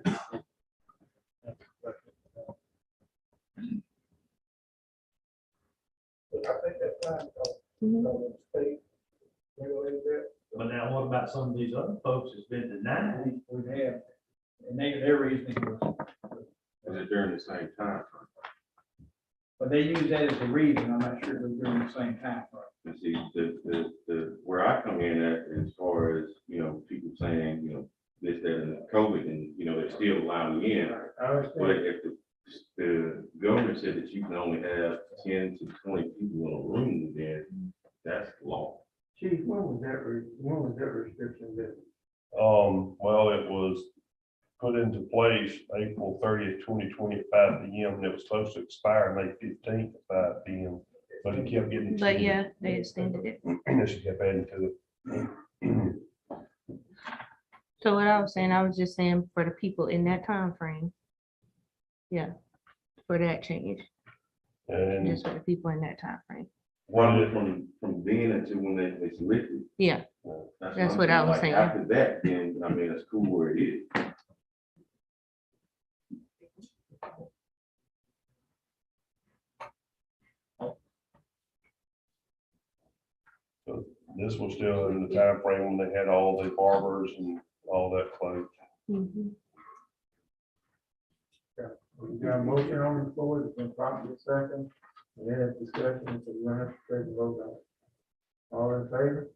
But I think that's fine, Mhm. because state regulated that. But now what about some of these other folks that's been denied? We have, and their reasoning was, Is it during the same time? but they use that as a reason, I'm not sure they're doing the same time. And see, where I come in at, as far as, you know, people saying, you know, this, that, and COVID, and, you know, they're still allowing you in. I understand. But if the government said that you can only have 10 to 20 people in a room, then that's law. Chief, when was that restriction that? Well, it was put into place April 30th, 2020 at 5 PM, and it was supposed to expire May 15th at 5 PM, but it kept getting. But extended. yeah, they extended it. And she kept adding to it. So what I was saying, I was just saying for the people in that time frame. Yeah, for that change, And just for the people in that time frame. Well, from then until when they selected. Yeah, That's I'm what I was like, saying. After that, then, I mean, it's cool where it is. this was still in the time frame when they had all the barbers and all that closed. mhm. We got a motion on the floor, it's been properly second, we had a discussion, so we're gonna have to take a vote on it. All in favor?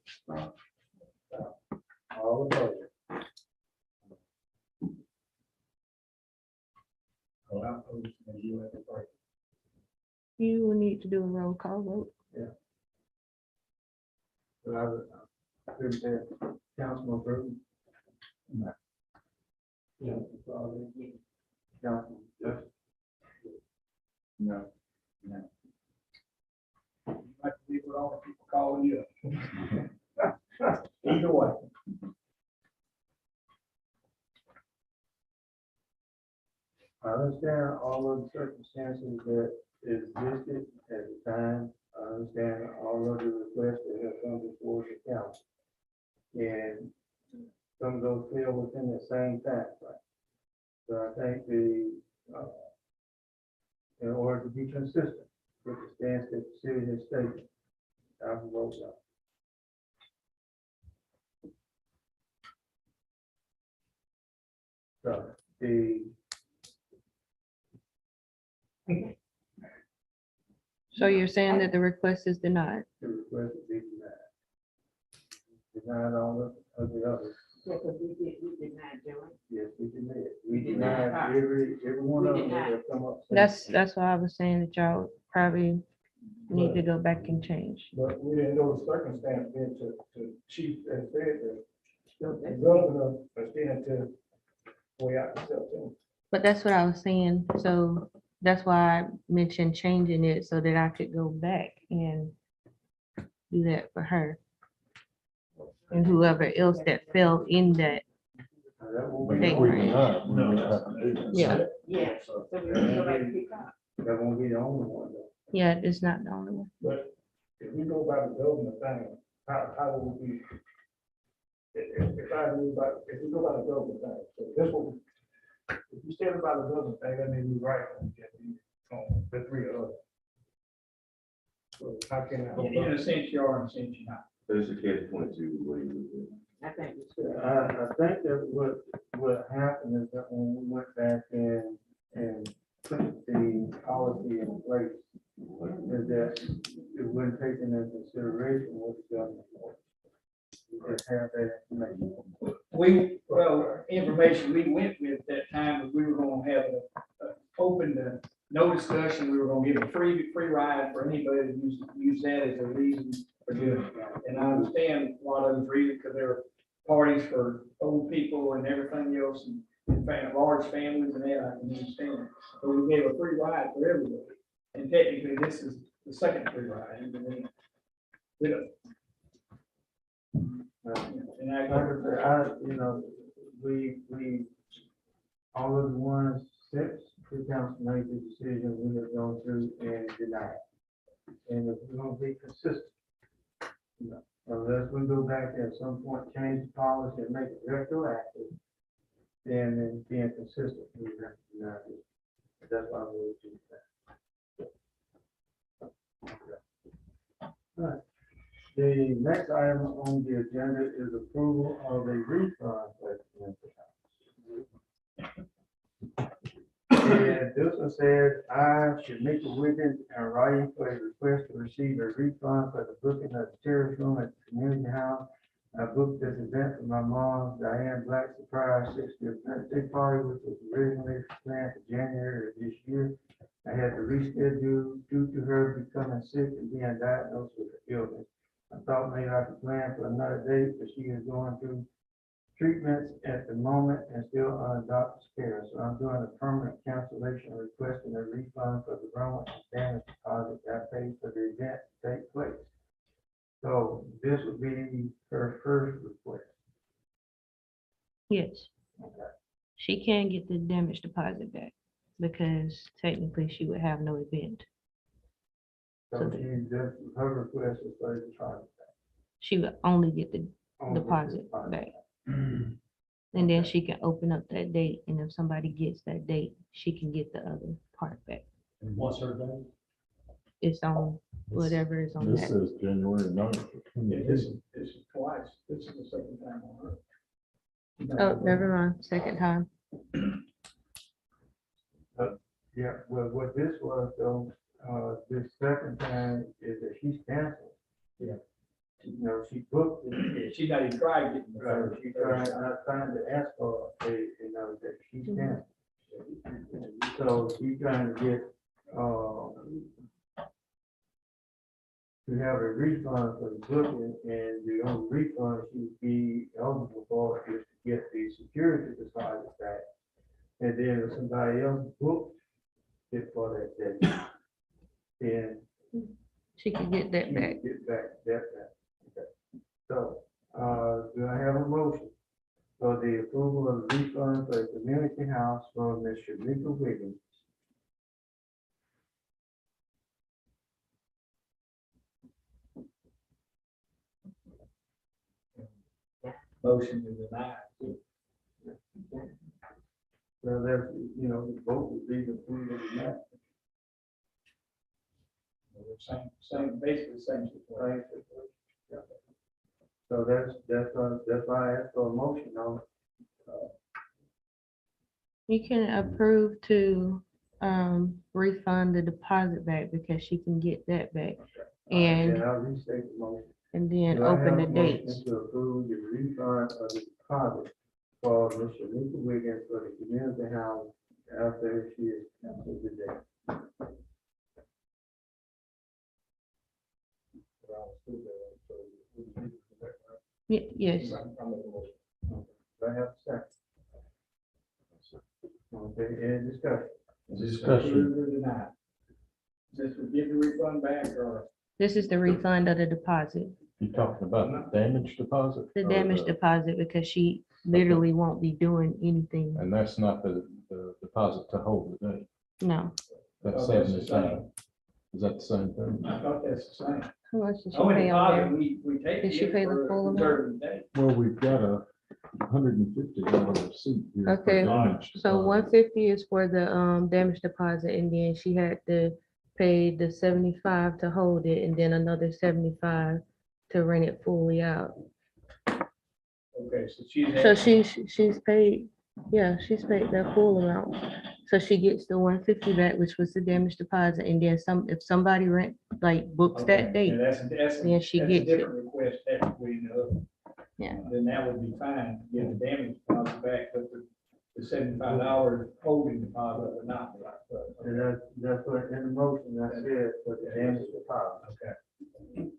All opposed? You will need to do a roll call vote. So I would, Councilman Burton. Yeah. Councilman Justin. No. Like to be with all the people calling you. Either way. I understand all of the circumstances that existed at the time. I understand all of the requests that have come before the council. And some of those fell within the same time frame. So I think in order to be consistent with the stance that the city has taken, I will vote no. So So you're saying that the request is denied? the request is denied. Denied all of the others. Yeah, because we did not join. Yes, we denied. We denied every one of them that have come up. since. That's why I was saying that y'all probably need to go back and change. But we didn't know the circumstance then to chief and said that the governor was being to way out himself too. But that's what I was saying. So that's why I mentioned changing it so that I could go back and do that for her. And whoever else that fell in that. That won't But be if the we only- deny it, we don't have to do that. Yeah. Yeah, so we can go back and pick up. that won't be the only one though. Yeah, it's not the only one. But if we go by the governor thing, how would we? If we go by the governor thing, so this one, if you stand by the governor thing, that may be right on the three of us. So how can I? In a sense you are, in a sense you're not. There's a catch-22 way to do it. I think it's good. I think that what happened is that when we went back and put the policy in place, is that it wasn't taken into consideration what the government was. We just have that information. Information we went with that time was we were gonna have open the notice discussion, we were gonna give a free ride for anybody that use that as a reason for doing it. And I understand a lot of those reasons, because there were parties for old people and everything else, and large families and that, I can understand. But we gave a free ride for everybody. And technically, this is the second free ride. And then we don't- And Like I, I said, we, all of the ones, six, the council made the decision, we have gone through and denied. And if we're gonna be consistent, unless we go back at some point, change the policy and make it retroactive, then in being consistent, we have to deny it. That's why we would do that. All right. The next item on the agenda is approval of a refund. And this one says, I should make a Wiggins and writing for a request to receive a refund for the booking of the terrace room at the community house. I booked this event for my mom, Diane Black surprise 60th birthday party, which was originally planned for January of this year. I had to reschedule due to her becoming sick and being diagnosed with an illness. I thought maybe I could plan for another date, but she is going through treatments at the moment and still under doctor's care. So I'm doing a permanent cancellation, requesting a refund for the ruin and damage deposit that I paid for the event to take place. So this would be her first request. Yes. She can get the damage deposit back because technically she would have no event. So she just, her request is for the deposit. She would only get the Only deposit deposit. back. And then she can open up that date, and if somebody gets that date, she can get the other part back. And what's her name? It's on whatever is on This that. says January 9th. yeah, this is twice. This is the second time on her. Oh, never mind, second time. Yeah, well, what this was though, this second time is that she's canceled. Yeah. You know, she booked it. Yeah, she not even tried getting the Right, first. she tried, not trying to ask for a, that she's canceled. So she's trying to get, to have a refund for the booking, and the only refund she would be eligible for is to get the security deposit back. And then if somebody else booked it for that day, then She can get that she back. would get back that back. Okay. So, do I have a motion for the approval of the refund for the community house for Ms. Shamika Wiggins? Motion to deny. Well, there's, the vote would be the approval of that. Same, basically same situation. Right? Yeah. So that's why I asked for a motion on it. You can approve to refund the deposit back because she can get that back. And I'll restate the motion. and then Do I open have the a motion dates. to approve the refund of the deposit for Ms. Shamika Wiggins for the community house after she is canceled today. Yes, Do I have a second? Okay, any discussion? Discussion. Approve or deny. This would give the refund back or? this is the refund of the deposit, You talking about the damage deposit? the or damage deposit, because she literally won't be doing anything. And that's not the deposit to hold the day. No. That's Oh, that's the 75. same. Is that the same thing? I thought that's the same. How much did she Only pay on deposit there? we take. Did she is pay the for full amount? reserving the date. Well, we've got a $150 receipt here. for Okay, damage so deposit. 150 is for the damage deposit, and then she had to pay the 75 to hold it, and then another 75 to rent it fully out. Okay, so she's. So she's paid, yeah, she's paid that full amount. So she gets the 150 back, which was the damage deposit, and then if somebody books that date, then she that's a gets it. different request technically, Yeah. Then that would be fine, get the damage deposit back, but the $75 holding deposit or not. And that's what in the motion, that's it, for the damage deposit. Okay.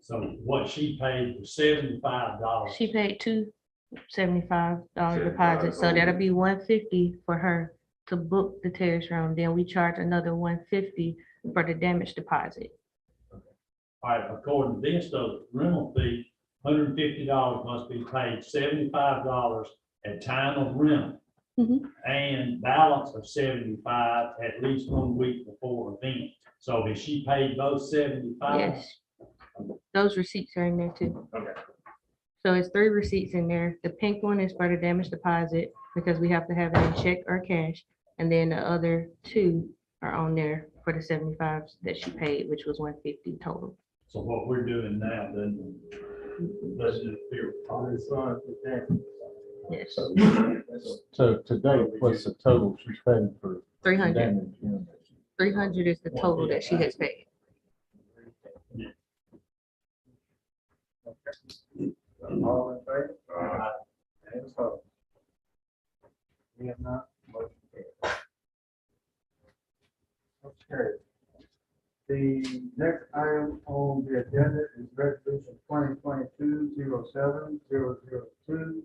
So what she paid was $75. She paid $275 $75 deposit, so only. that'll be $150 for her to book the terrace room. Then we charge another $150 for the damage deposit. All right, according to this, the rental fee, $150 must be paid, $75 at time of rental. Mhm. And balance of 75 at least 1 week before event. So if she paid both 75. Yes. Those receipts are in there too. Okay. So it's 3 receipts in there. The pink one is for the damage deposit because we have to have it in check or cash. And then the other 2 are on there for the 75 that she paid, which was $150 total. So what we're doing now, then, let's just figure. Yes, So today, what's the total she's paid for 300. damage? 300 is the total that she has paid. All in favor? And opposed? We have not, motion carries. Okay. The next item on the agenda is resolution 2022-07-002.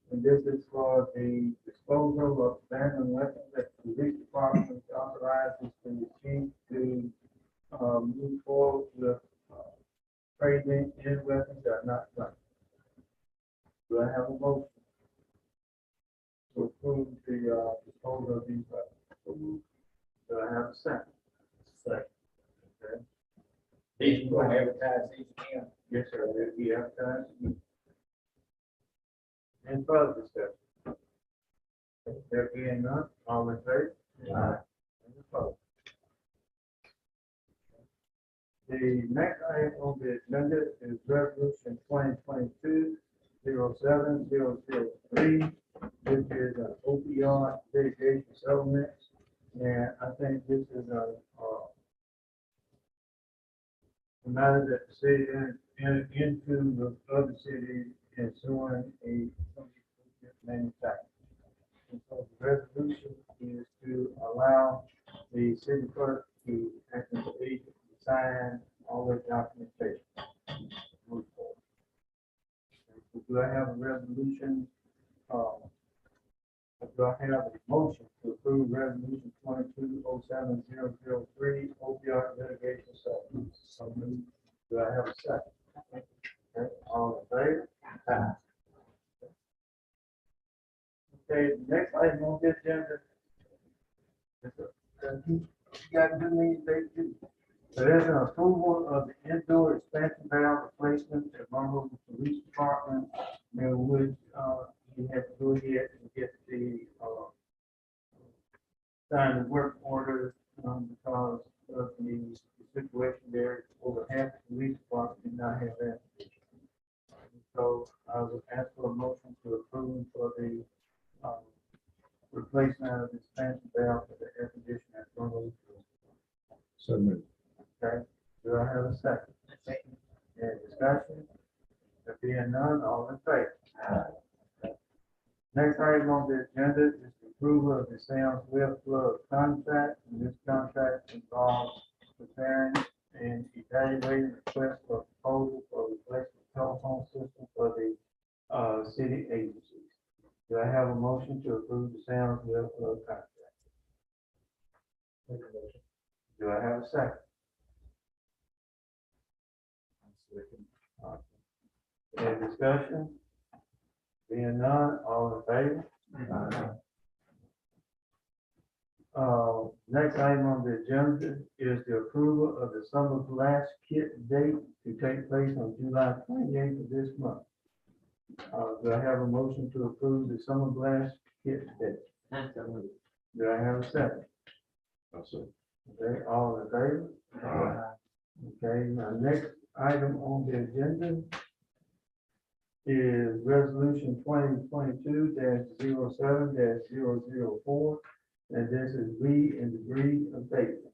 And this is for the disposal of abandoned weapons that the police department authorizes the chief to move forward with trading in weapons that are not claimed. Do I have a motion to approve the disposal of these weapons? Do I have a second? Second. Okay. These will advertise these again. Yes, sir, they'll be advertised. Any further discussion? There being none, all in favor? Aye. Any opposed? The next item on the agenda is resolution 2022-07-003. This is an opioid litigation settlement, and I think this is a matter that the city entered into with other cities and suing a manufacturer. And so the resolution is to allow the city clerk to actually sign all the documentation. Move forward. And so do I have a resolution? Do I have a motion to approve resolution 22-07-003 opioid litigation settlement? So moved. Do I have a second? Okay, all in favor? Aye. Okay, next item on the agenda. You got to do me, baby. So there's an approval of the indoor expansion valve replacement at Monroeville Police Department, which you have to go ahead and get the sign the work order because of the situation there. Over half the police department did not have that. So I would ask for a motion to approve for the replacement of the expansion valve for the air conditioner at Monroeville. So moved. Okay, do I have a second? Any discussion? There being none, all in favor? Next item on the agenda is the approval of the Sam's Web Club contract. And this contract involves preparing and evaluating requests for proposal for replacement telephone system for the city agencies. Do I have a motion to approve the Sam's Web Club contract? Make a motion. Do I have a second? Any discussion? Being none, all in favor? Next item on the agenda is the approval of the summer blast kit date to take place on July 28th of this month. Do I have a motion to approve the summer blast kit date? Do I have a second? Okay, all in favor? Okay, now next item on the agenda is resolution 2022-07-004, and this is weed and debris abatement.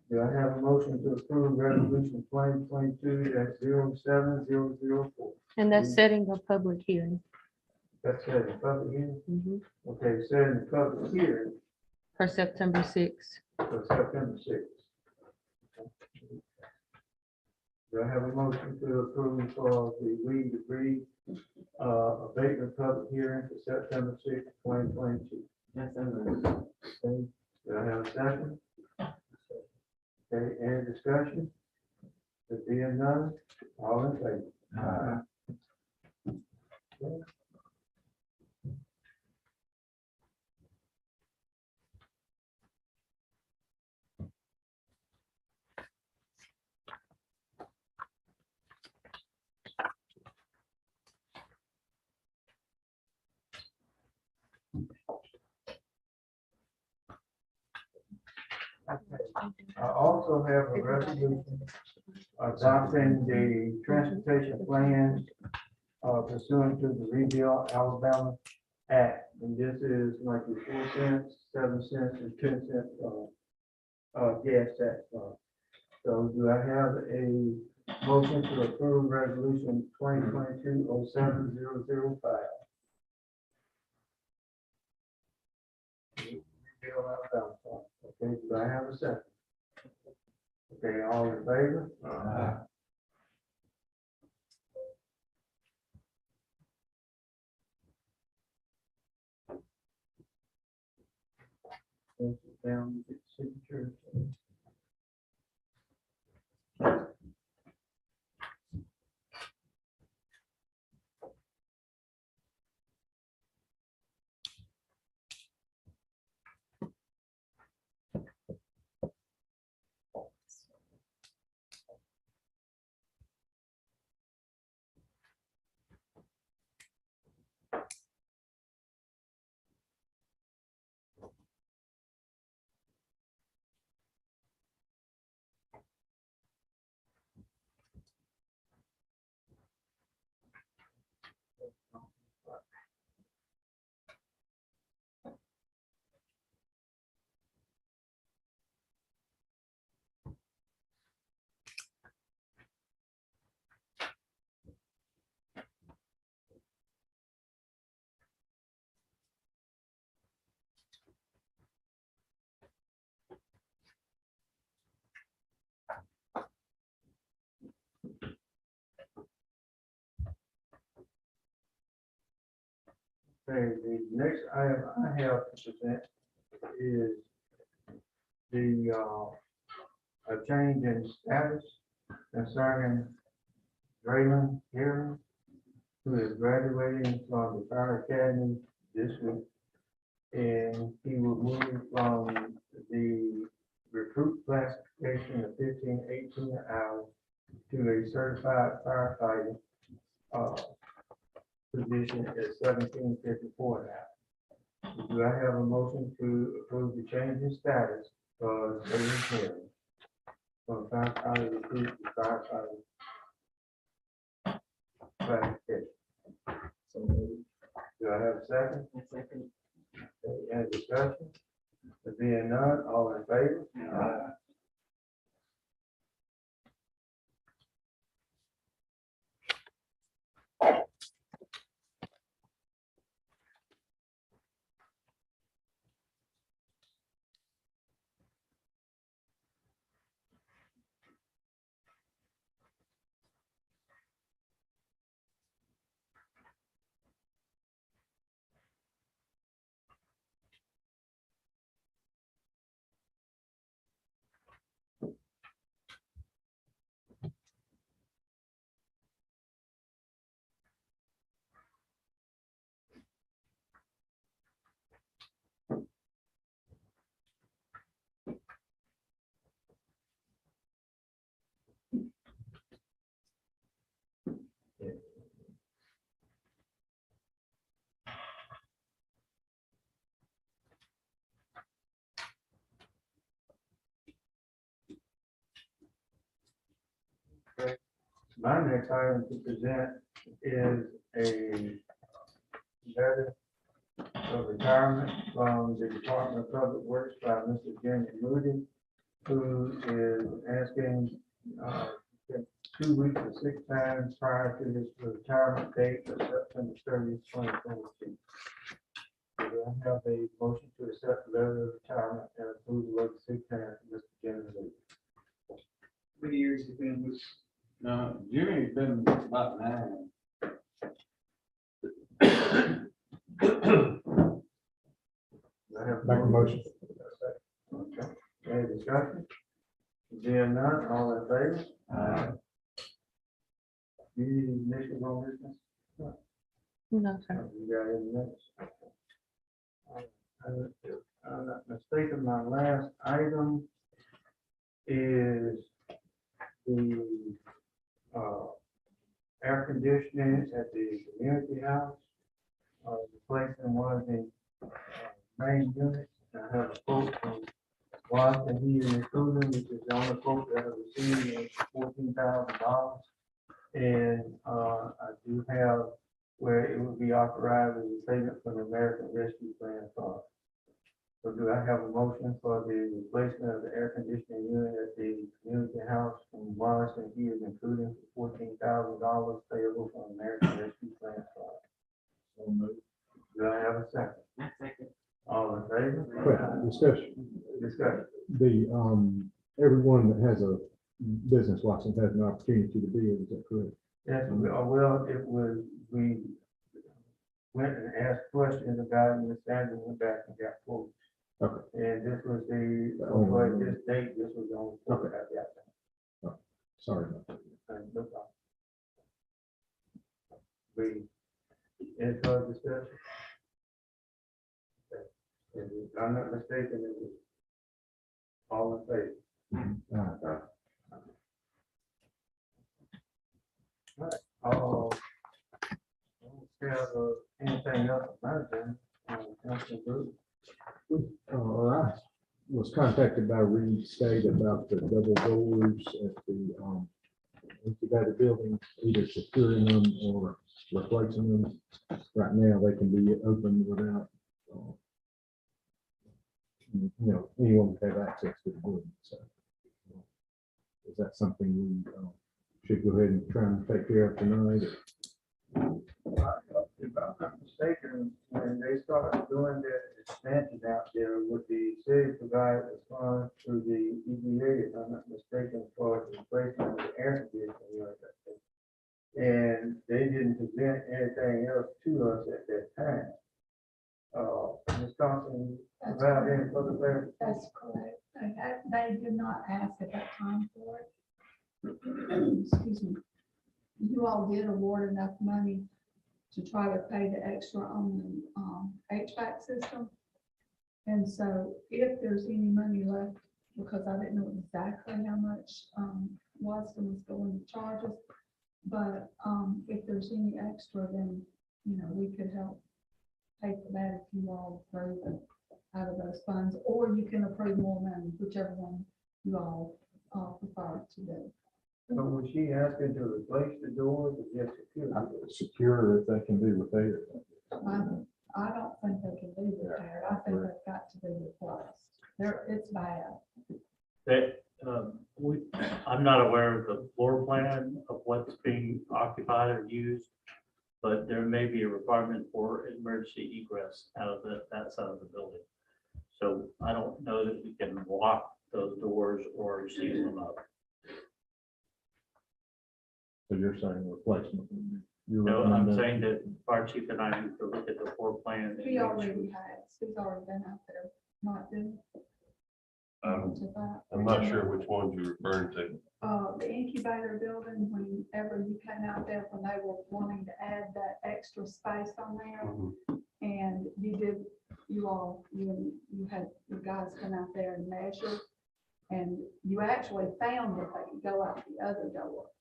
Do I have a motion to approve resolution 2022-07-004? And that's setting a public hearing. That's said in public hearing. Mhm. Okay, said in public hearing For September 6th. for September 6th. Do I have a motion to approve for the weed debris abatement public hearing for September 6th, 2022? Yes, I know. Okay, do I have a second? Okay, any discussion? There being none, all in favor? Okay. I also have a resolution adopting the transportation plans pursuant to the Rebuild Alabama Act. And this is like the 4 cents, 7 cents, and 10 cents gas tax. So do I have a motion to approve resolution 2022-07-005? Rebuild Alabama. Okay, do I have a second? Okay, all in favor? Thank you, down, get signatures. Okay, the next item I have to present is the, a change in status concerning Draylon Heron, who is graduating from the Fire Academy this week. And he will move from the recruit classification of 15-18 an hour to a certified firefighter, position at 17.54 an hour. Do I have a motion to approve the change in status for Draylon Heron from firefighter recruit to firefighter classification? Do I have a second? Second. Okay, any discussion? There being none, all in favor? My next item to present is a letter of retirement from the Department of Public Works by Mr. Jimmy Moody, who is asking applicant 2 weeks of sick time prior to his retirement date of September 30th, 2022. Do I have a motion to accept the letter of retirement and approve the letter of sick time for Mr. Jimmy Lee? How many years has it been with? No, Jimmy's been about 9. Do I have Make a motion. Okay, any discussion? Being none, all in favor? You need initials on this one? No, sir. You got any minutes? If I'm not mistaken, my last item is the air conditioning at the community house. Replacing one of the main units. I have a quote from Washington Heating and Cooling, which is the only quote that I received, is $14,000. And I do have where it would be authorized as a payment from the American Rescue Plan Fund. So do I have a motion for the replacement of the air conditioning unit at the community house from Washington Heating and Cooling for $14,000 payable from the American Rescue Plan Fund? So moved. Do I have a second? All in favor? Quick discussion. Discussion. The, everyone that has a business license has an opportunity to be in, is that correct? Yes, well, it was, we went and asked questions about it, and the standard went back and got quotes. Okay. And this was for this date, this was the only quote I got. Sorry about that. No problem. We, any further discussion? Okay. If I'm not mistaken, it was all in favor. Oh, have anything else about them? Council Group? I was contacted by Reed State about the double doors at the incubator building, either securing them or replacing them. Right now, they can be opened without, anyone can have access to the building, so. Is that something we should go ahead and try and take care of tonight? If I'm not mistaken, when they started doing their expansion out there, with the city provided the funds through the EDA, if I'm not mistaken, for the replacement of the air conditioning unit. And they didn't present anything else to us at that time. Ms. Thompson, about any further clarification? That's correct. They did not ask at that time for it. Excuse me. You all did award enough money to try to pay the extra on the HVAC system. And so if there's any money left, because I didn't know exactly how much was going to charge us, but if there's any extra, then, we could help pay for that if you all approve it out of those funds, or you can approve more money, whichever one you all prefer to do. So was she asking to replace the doors or just secure? Secure if they can be repaired. I don't think they can be repaired. I think they've got to be replaced. It's bad. I'm not aware of the floor plan of what's being occupied or used, but there may be a requirement for emergency egress out of that side of the building. So I don't know that we can lock those doors or seal them up. So you're saying replacement? No, I'm saying that fire chief and I need to look at the floor plan. and He make already sure- has. He's already been out there, not doing. I'm not sure which ones you're referring to. The incubator building, whenever you came out there, when they were wanting to add that extra space on there. And you had your guys come out there and measure. And you actually found that they could go out the other door.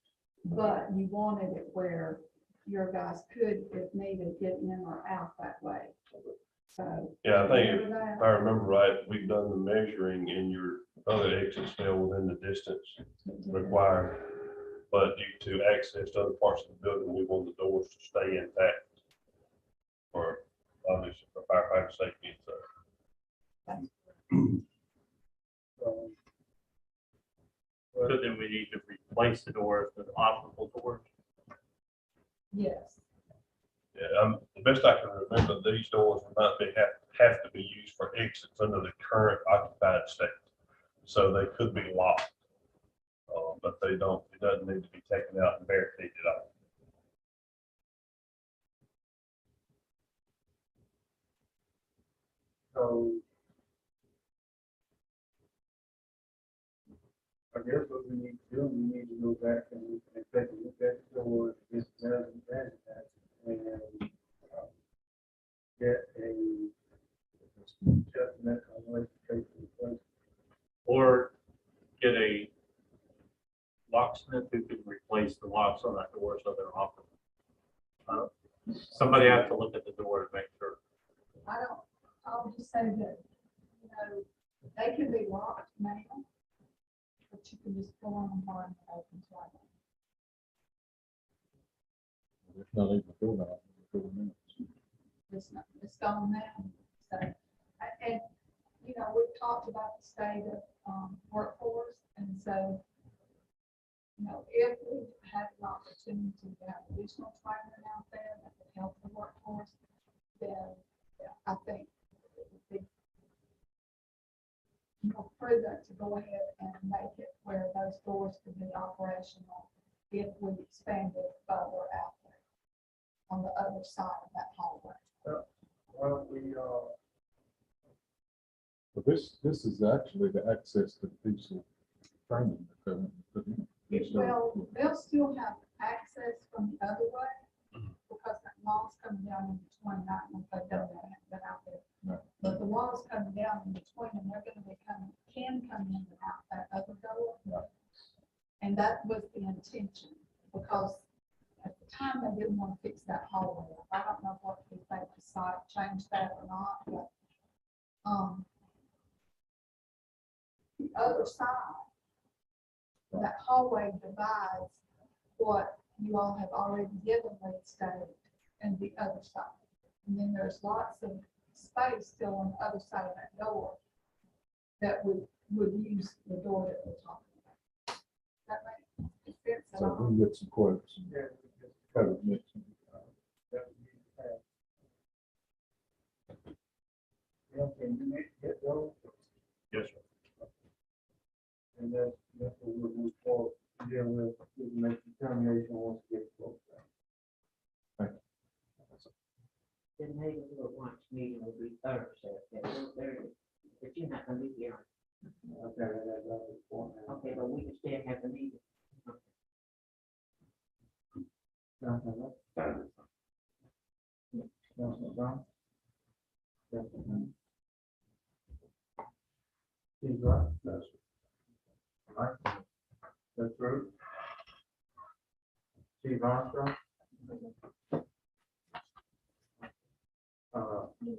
But you wanted it where your guys could, if needed, get in or out that way. So. Yeah, I think remember that? if I remember right, we've done the measuring and your other exits fell within the distance required. But due to access to other parts of the building, we want the doors to stay intact. For obviously for firefighter safety and stuff. but then we need to replace the doors with optical doors. Yes. Yeah, the best I can remember, these doors would not have to be used for exits under the current occupied state. So they could be locked. But they don't, it doesn't need to be taken out and barricaded off. So I guess what we need to do, we need to go back and take a look at the door, this doesn't, and get a adjustment on what to take in place. Or get a locksmith who can replace the locks on that door so they're off. Somebody has to look at the door to make sure. I'll just say that, they can be locked now, but you can just pull on them hard and it opens right now. It's not even a door now. It's gone now. So, and, we've talked about the state of workforce, and so, if we had an opportunity to have additional training out there that would help the workforce, then I think it would be more prudent to go ahead and make it where those doors could be operational if we expanded further out there on the other side of that hallway. Well, But this is actually the access to the piece of training that they're putting in. Well, they'll still have access from the other way because that wall's coming down in between. I don't know if they've done that, haven't been out there. No. But the wall's coming down in between and they're gonna can come in and out that other door. And that was the intention because at the time they didn't want to fix that hallway. I don't know what if they decide to change that or not, but the other side, that hallway divides what you all have already given Lead State and the other side. And then there's lots of space still on the other side of that door that would use the door that we're talking about. That makes sense at So all? we get some quotes. And code mixing. can you get those? Yes, sir. And that's what we'll move forward. Then we'll make the determination once we get close. The neighborhood watch meeting will be Thursday at 4:30, but you're not gonna be here. Okay, that's important. Okay, but we can still have the meeting. Councilman Brown? Councilman Steve Rock? Yes. Mike? That's Ruth? Steve Armstrong?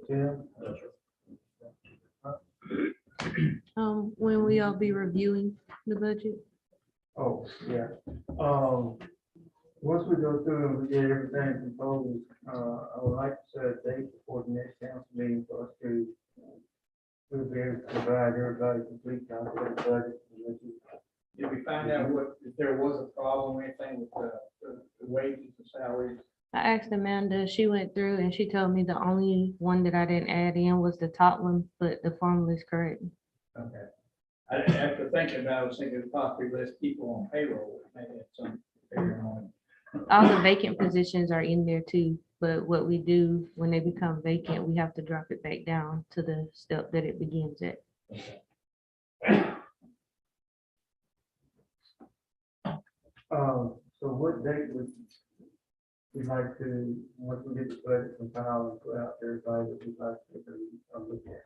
Tim? When we all be reviewing the budget? Oh, yeah. Once we go through and we get everything composed, I would like to set a date before the next council meeting for us to we'll be able to provide everybody complete copy of the budget. Did we find out if there was a problem or anything with the wages and salaries? I asked Amanda, she went through and she told me the only one that I didn't add in was the top one, but the formula is correct. Okay. After thinking about it, I was thinking possibly less people on payroll, maybe at some figure on All the vacant positions are in there too, but what we do when they become vacant, we have to drop it back down to the step that it begins at. So what date would we like to, once we get the budget compiled and put out to everybody, that we'd like to take a look at?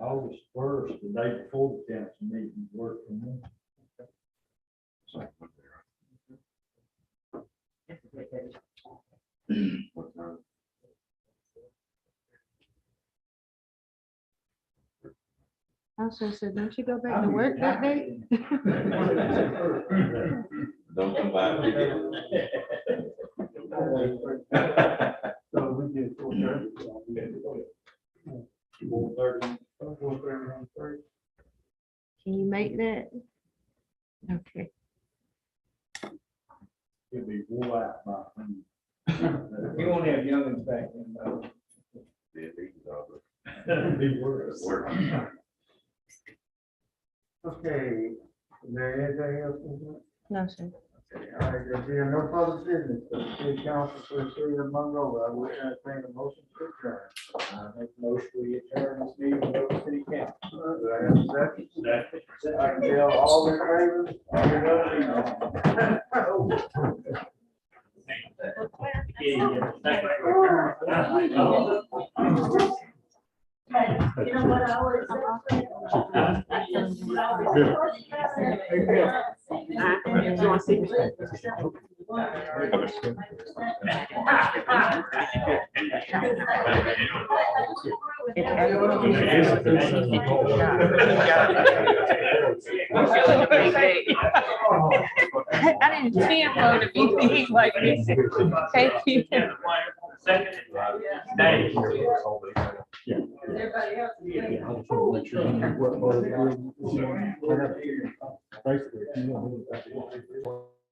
August 1st, the day before the council meeting, work from home. That's a good day. What time? I also said, don't you go back to work that day? Don't come by. So we did 4:30. 4:30 on Thursday. Can you make that? Okay. He'll be wore out by. He won't have youngins back then, though. Be worse. Okay, is there anything else? No, sir. Okay, all right, there being no further business for the city council for the city of Monroeville, I will entertain a motion to adjourn. I make a motion we adjourn this meeting of the city council. Do I have a second? Second, Bill, all in favor? You know what I always I didn't see him on the meeting like this. Thank you. Everybody else is doing it. I just want to make sure you know what part of the- Basically, if you want to-